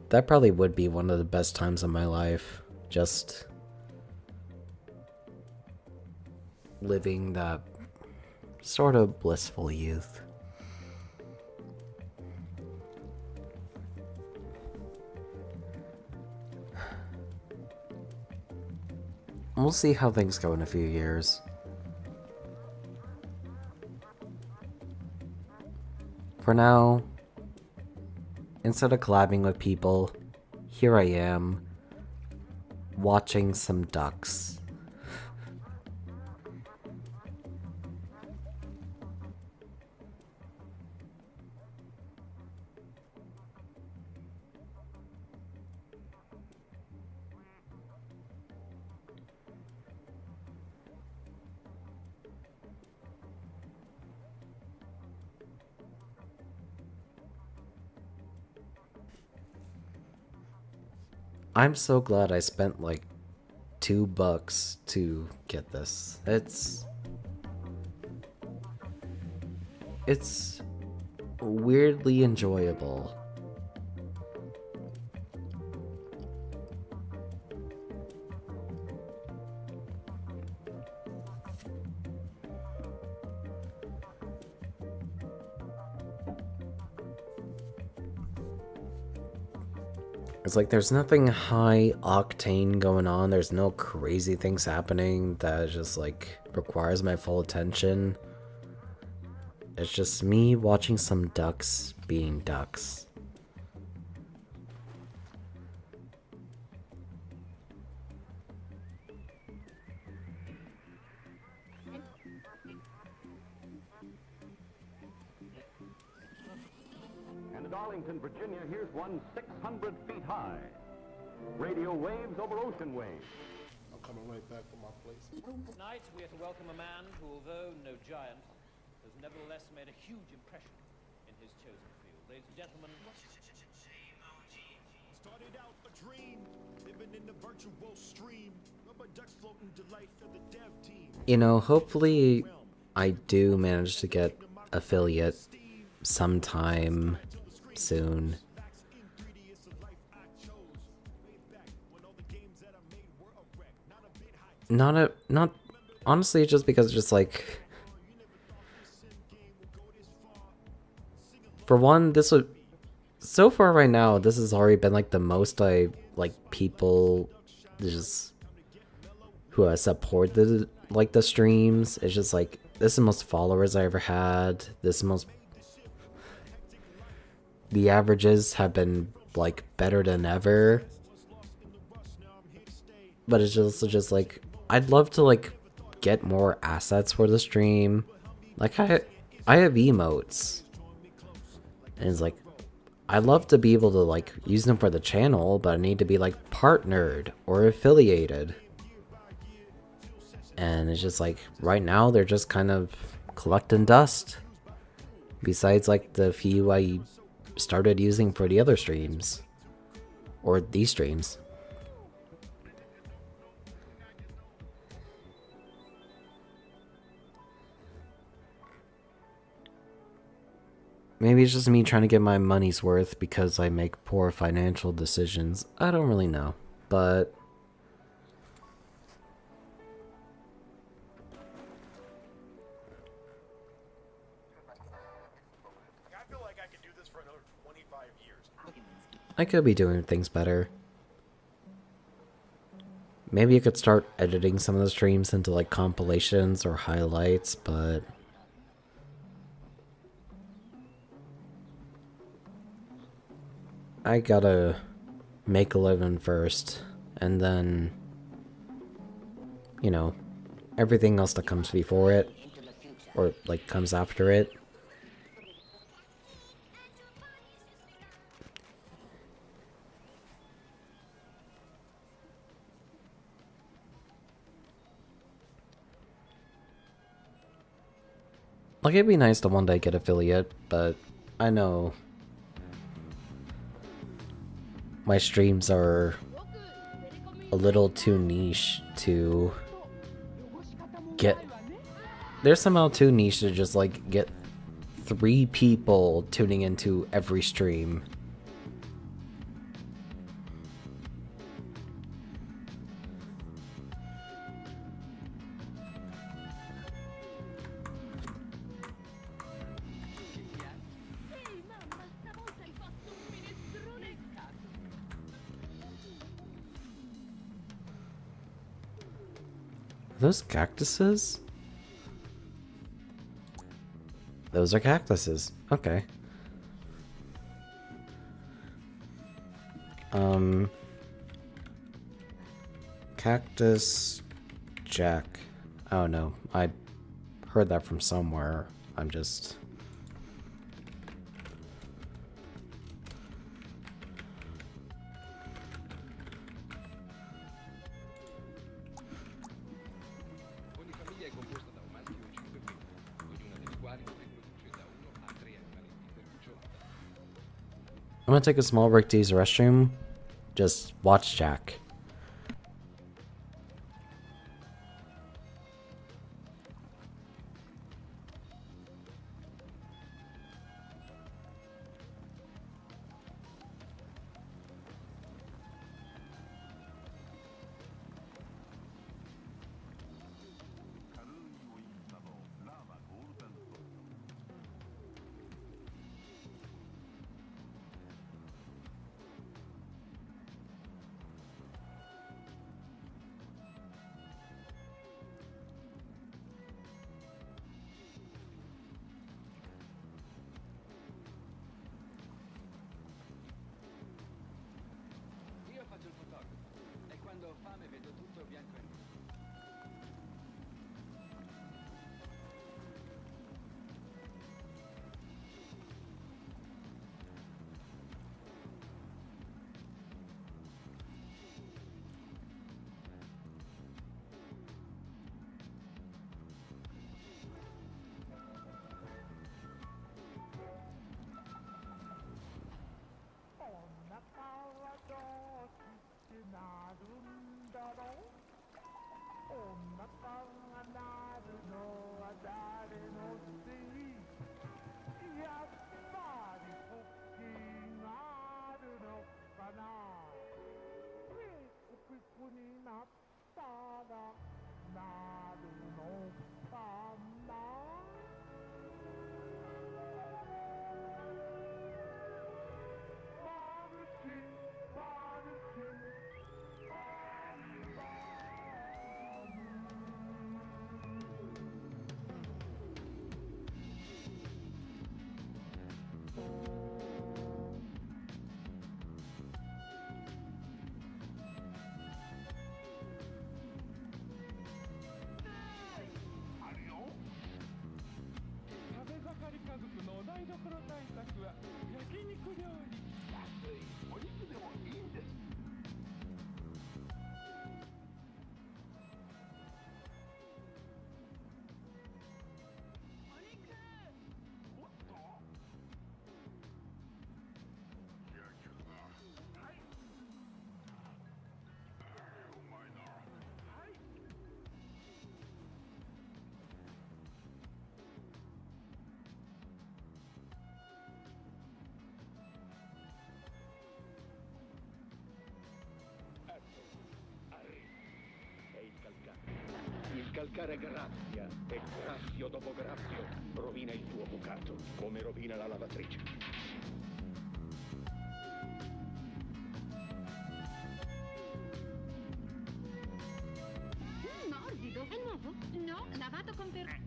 [SPEAKER 1] That probably would be one of the best times of my life. Just living that sort of blissful youth. We'll see how things go in a few years. For now, instead of collabing with people, here I am, watching some ducks. I'm so glad I spent like $2 to get this. It's weirdly enjoyable. It's like there's nothing high octane going on. There's no crazy things happening that just like requires my full attention. It's just me watching some ducks being ducks.
[SPEAKER 4] And in Arlington, Virginia, here's one 600 feet high. Radio waves over ocean waves.
[SPEAKER 2] I'm coming right back to my place.
[SPEAKER 3] Tonight we are to welcome a man who, although no giant, has nevertheless made a huge impression in his chosen field. Ladies and gentlemen,
[SPEAKER 8] Started out a dream, living in the virtual stream. Rubber ducks floating delight for the dev team.
[SPEAKER 1] You know, hopefully I do manage to get affiliate sometime soon. not honestly, just because it's just like, for one, this would, so far right now, this has already been like the most I like people just who have supported like the streams. It's just like, this is the most followers I ever had. This is the most, the averages have been like better than ever. But it's just like, I'd love to like get more assets for the stream. Like I have emotes. And it's like, I'd love to be able to like use them for the channel, but I need to be like partnered or affiliated. And it's just like, right now they're just kind of collecting dust. Besides like the few I started using for the other streams. Or these streams. Maybe it's just me trying to get my money's worth because I make poor financial decisions. I don't really know. But
[SPEAKER 8] I feel like I could do this for another 25 years.
[SPEAKER 1] I could be doing things better. Maybe I could start editing some of the streams into like compilations or highlights, but I gotta make a living first, and then, you know, everything else that comes before it, or like comes after it. Like, it'd be nice to one day get affiliate, but I know my streams are a little too niche to get. They're somehow too niche to just like get 3 people tuning into every stream. Are those cactuses? Those are cactuses. Okay. Cactus Jack. Oh no, I heard that from somewhere. I'm just...
[SPEAKER 9] Ogni famiglia è composta da un maschio e 5 femmine, ognuna delle quali riproduce da 1 a 3 animali differenti.
[SPEAKER 1] I'm gonna take a small break to use the restroom. Just watch Jack.
[SPEAKER 4] Calcare graffia e graffio dopo graffio rovina il tuo bucato, come rovina la lavatrice.
[SPEAKER 5] Morbido. È nuovo? No, lavato con per...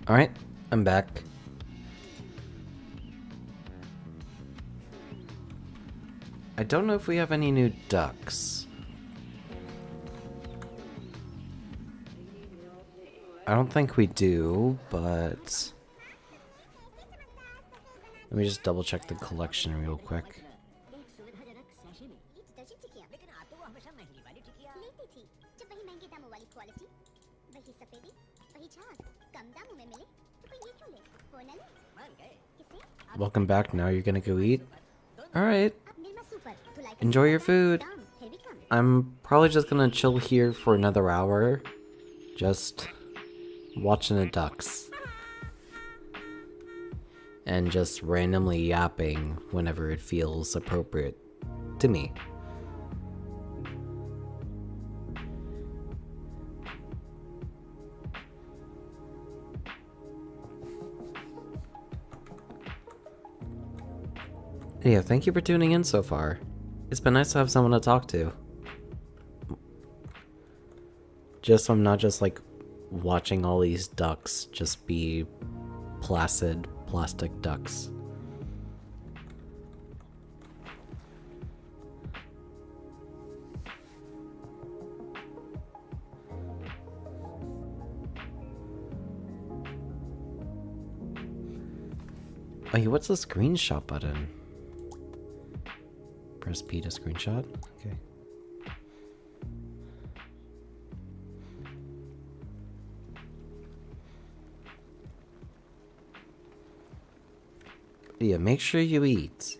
[SPEAKER 1] Alright, I'm back. I don't know if we have any new ducks. I don't think we do, but... Let me just double check the collection real quick. Welcome back, now you're gonna go eat? Alright. Enjoy your food. I'm probably just gonna chill here for another hour. Just watching the ducks. And just randomly yapping whenever it feels appropriate to me. Yeah, thank you for tuning in so far. It's been nice to have someone to talk to. Just so I'm not just like watching all these ducks just be placid plastic ducks. Oh yeah, what's the screenshot button? Press P to screenshot? Okay. Yeah, make sure you eat.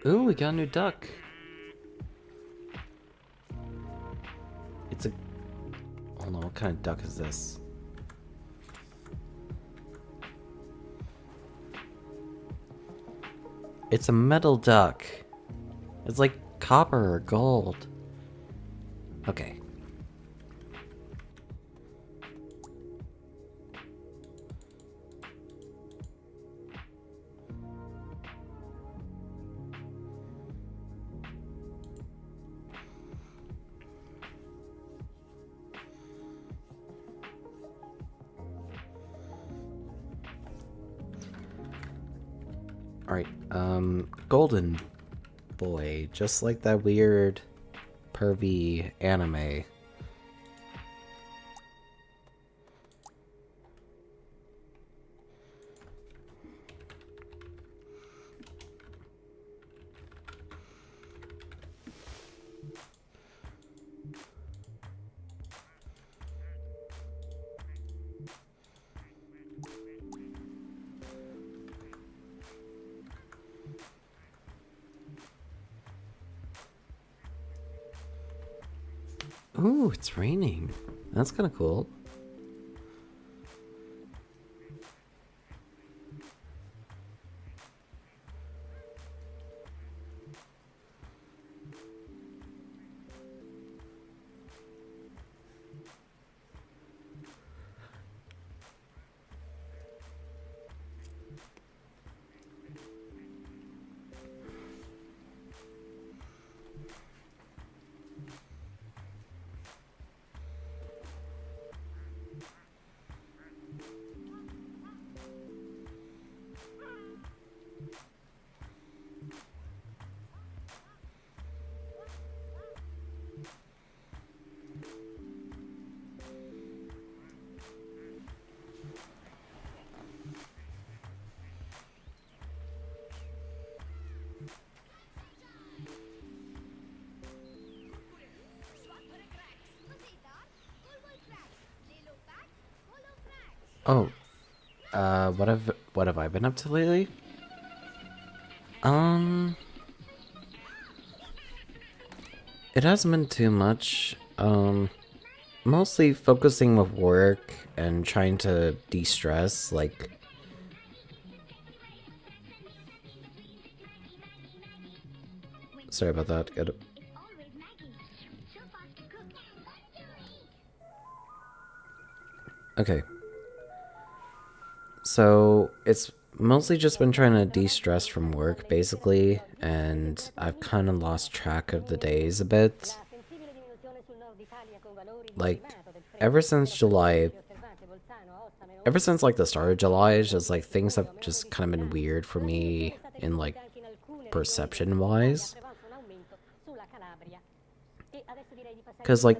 [SPEAKER 1] Ooh, we got a new duck. It's a... Hold on, what kind of duck is this? It's a metal duck. It's like copper or gold. Okay. Alright, Golden Boy, just like that weird, pervy anime. Ooh, it's raining. That's kind of cool. Oh, what have I been up to lately? Um, it hasn't been too much. Mostly focusing with work and trying to de-stress, like sorry about that. Got it. Okay. So, it's mostly just been trying to de-stress from work, basically, and I've kind of lost track of the days a bit. Like, ever since July, ever since, like, the start of July, it's just, like, things have just kind of been weird for me in, like, perception-wise. Because, like,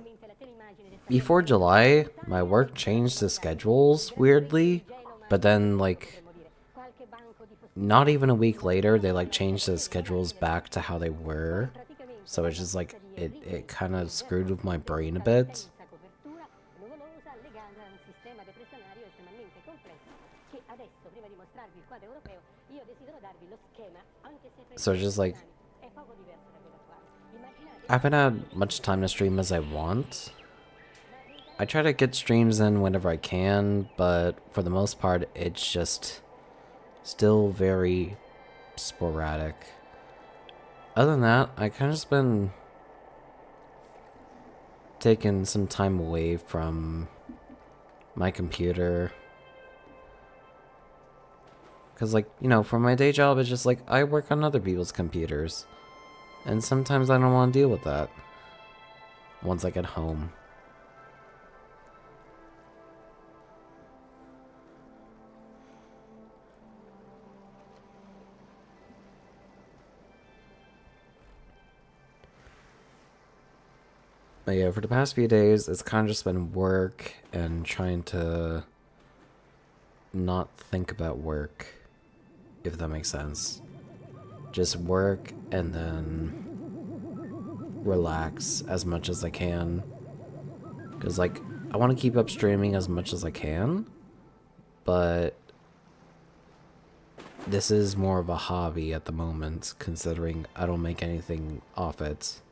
[SPEAKER 1] before July, my work changed the schedules weirdly, but then, like, not even a week later, they, like, changed the schedules back to how they were. So it's just, like, it kind of screwed with my brain a bit. So it's just, like, I haven't had much time to stream as I want. I try to get streams in whenever I can, but for the most part, it's just still very sporadic. Other than that, I kind of just been taking some time away from my computer. Because, like, you know, for my day job, it's just like I work on other people's computers. And sometimes I don't want to deal with that once I get home. But yeah, for the past few days, it's kind of just been work and trying to not think about work, if that makes sense. Just work and then relax as much as I can. Because, like, I want to keep up streaming as much as I can, but this is more of a hobby at the moment, considering I don't make anything off it.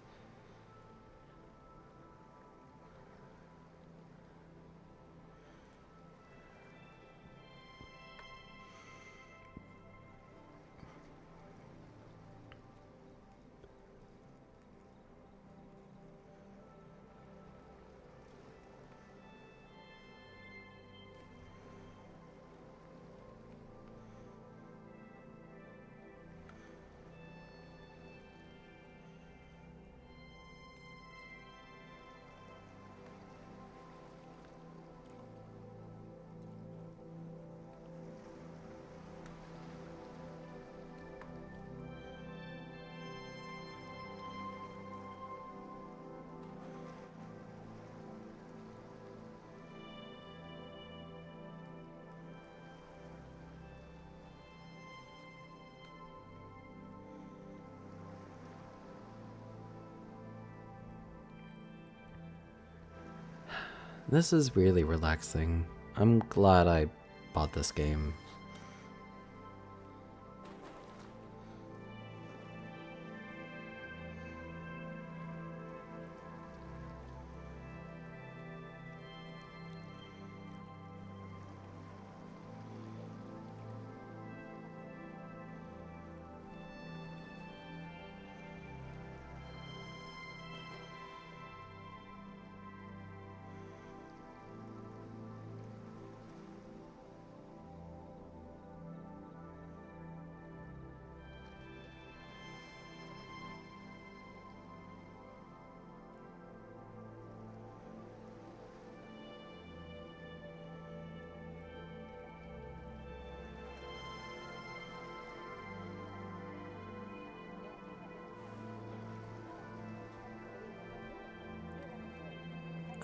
[SPEAKER 1] This is really relaxing. I'm glad I bought this game.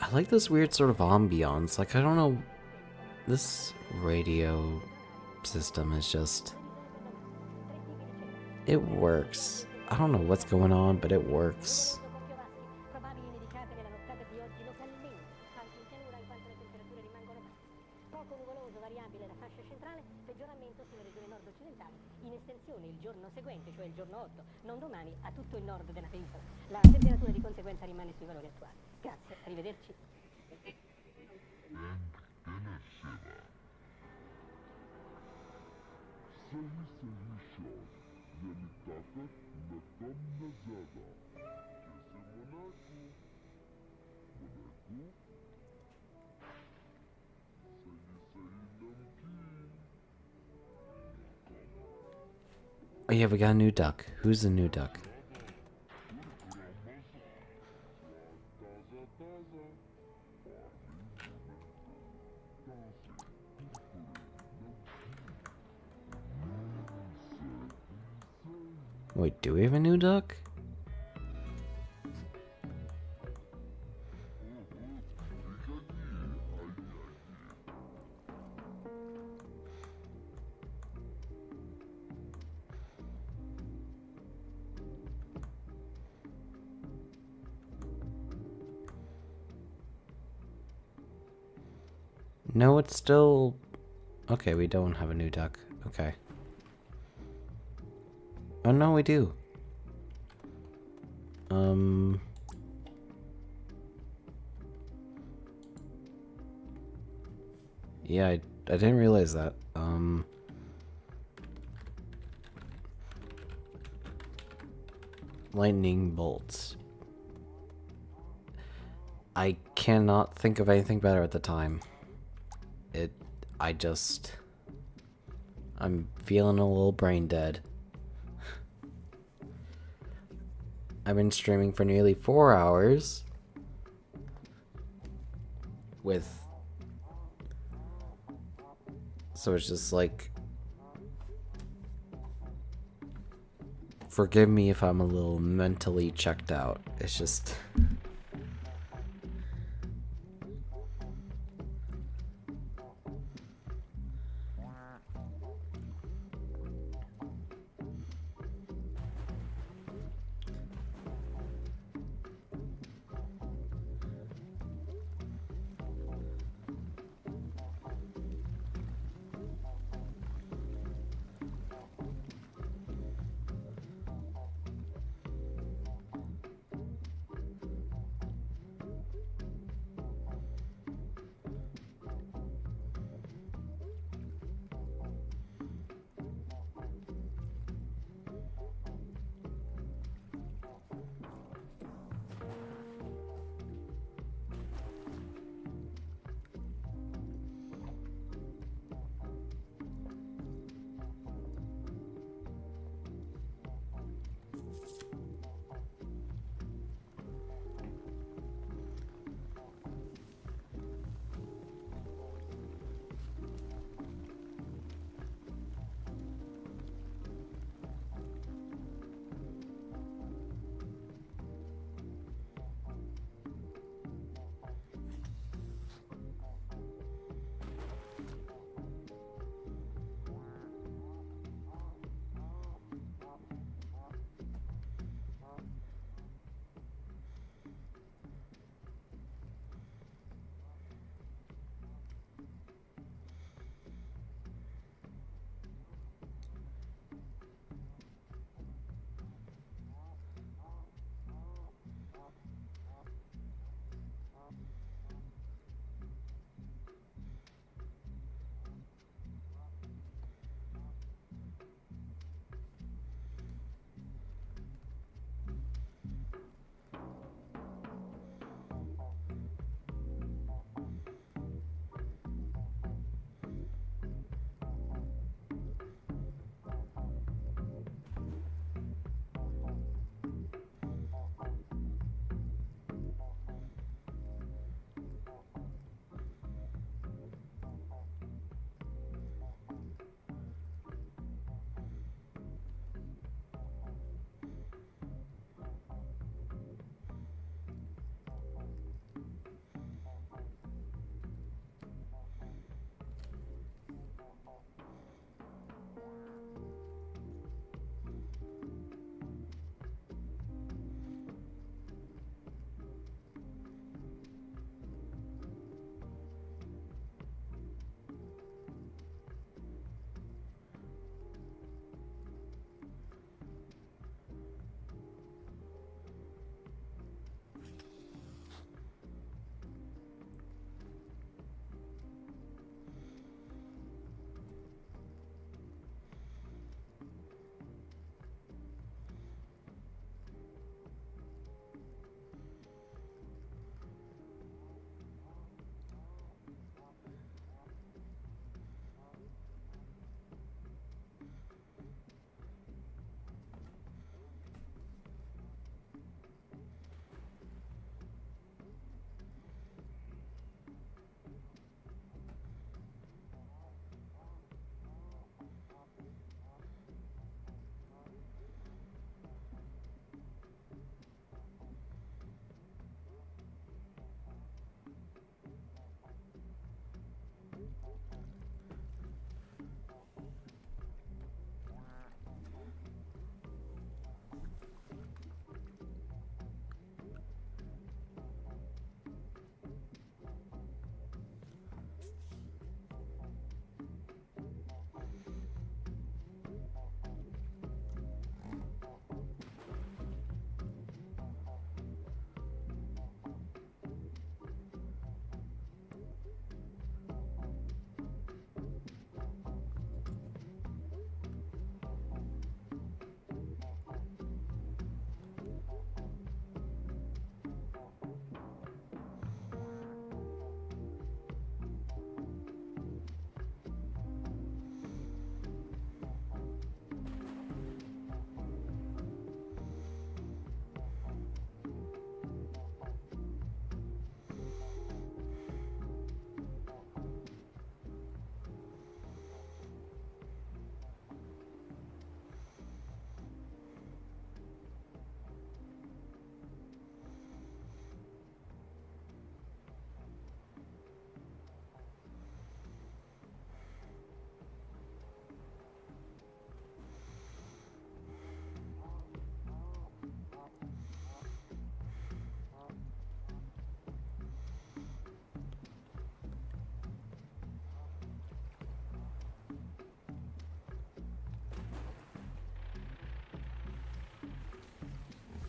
[SPEAKER 1] I like this weird sort of ambiance. Like, I don't know. This radio system is just. It works. I don't know what's going on, but it works.
[SPEAKER 7] Probabili nevicate nella nottata di oggi localmente, anche in pianura in quanto le temperature rimangono basse. Poco nuvoloso variabile la fascia centrale, peggioramento sulle regioni nord-occidentali. In estensione il giorno seguente, cioè il giorno 8, non domani, a tutto il nord della penisola. La temperatura di conseguenza rimane sui valori attuali. Grazie, arrivederci.
[SPEAKER 1] Oh yeah, we got a new duck. Who's the new duck? Wait, do we have a new duck? No, it's still... Okay, we don't have a new duck. Okay. Oh, no, we do. Yeah, I didn't realize that. Lightning bolts. I cannot think of anything better at the time. I'm feeling a little brain dead. I've been streaming for nearly 4 hours. So it's just like... Forgive me if I'm a little mentally checked out. It's just...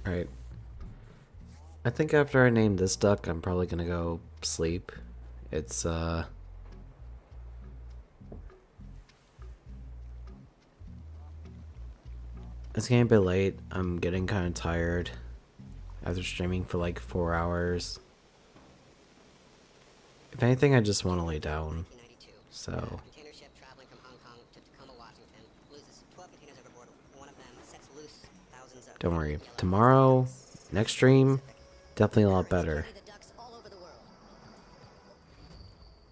[SPEAKER 1] Right. I think after I name this duck, I'm probably gonna go sleep. It's it's getting a bit late. I'm getting kind of tired after streaming for like 4 hours. If anything, I just want to lay down.
[SPEAKER 6] 1992.
[SPEAKER 1] So,
[SPEAKER 6] A container ship traveling from Hong Kong to Tacoma, Washington, loses 12 containers overboard. One of them sets loose thousands of
[SPEAKER 1] don't worry.
[SPEAKER 6] yellow
[SPEAKER 1] Tomorrow,
[SPEAKER 6] ducks.
[SPEAKER 1] next stream,
[SPEAKER 6] Pacific.
[SPEAKER 1] definitely a lot
[SPEAKER 6] Currents
[SPEAKER 1] better.
[SPEAKER 6] carry the ducks all over the world.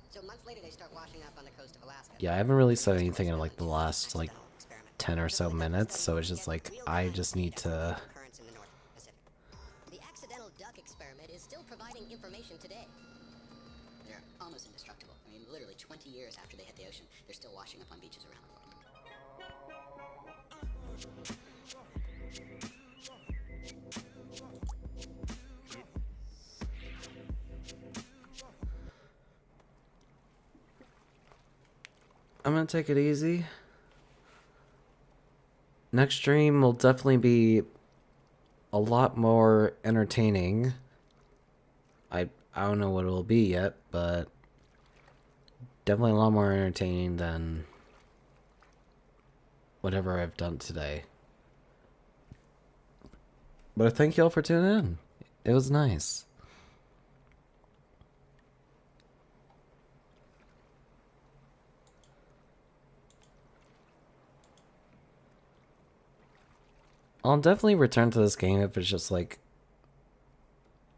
[SPEAKER 6] So months later, they start washing up on the coast of Alaska.
[SPEAKER 1] Yeah, I haven't really said anything in like the last like 10 or so minutes, so it's just like I just need to.
[SPEAKER 6] Currents in the North Pacific. The accidental duck experiment is still providing information today. They're almost indestructible. I mean, literally 20 years after they hit the ocean, they're still washing up on beaches around the world.
[SPEAKER 1] I'm gonna take it easy. Next stream will definitely be a lot more entertaining. I don't know what it'll be yet, but definitely a lot more entertaining than whatever I've done today. But thank y'all for tuning in. It was nice. I'll definitely return to this game if it's just like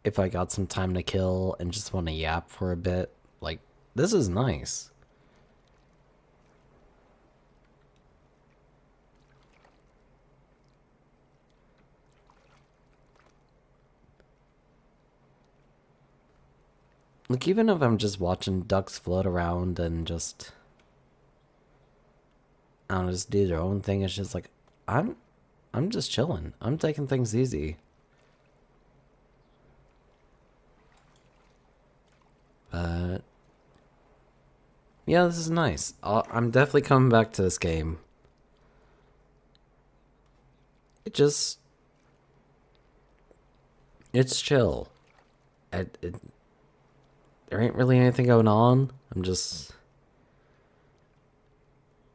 [SPEAKER 1] if I got some time to kill and just want to yap for a bit. Like, this is nice. Like, even if I'm just watching ducks float around and just, I don't know, just do their own thing, it's just like, I'm just chilling. I'm taking things easy. But yeah, this is nice. I'm definitely coming back to this game. It's chill. There ain't really anything going on. This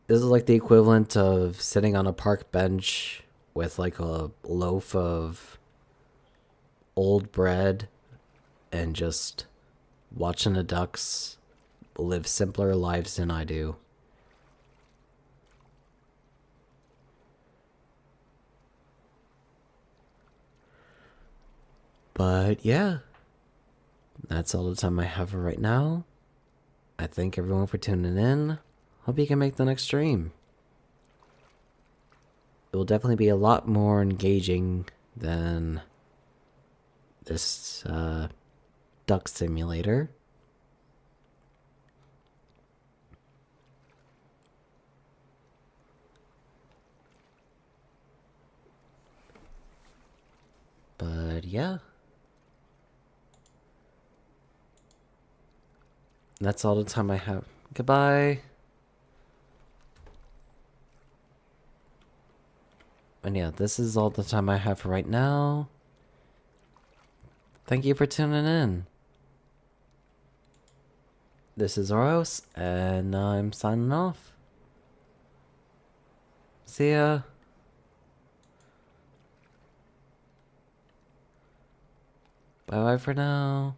[SPEAKER 1] is like the equivalent of sitting on a park bench with like a loaf of old bread and just watching the ducks live simpler lives than I do. But yeah, that's all the time I have for right now. I thank everyone for tuning in. Hope you can make the next stream. It will definitely be a lot more engaging than this duck simulator. But yeah. That's all the time I have. Goodbye. And yeah, this is all the time I have for right now. Thank you for tuning in. This is Oros, and I'm signing off. See ya. Bye bye for now.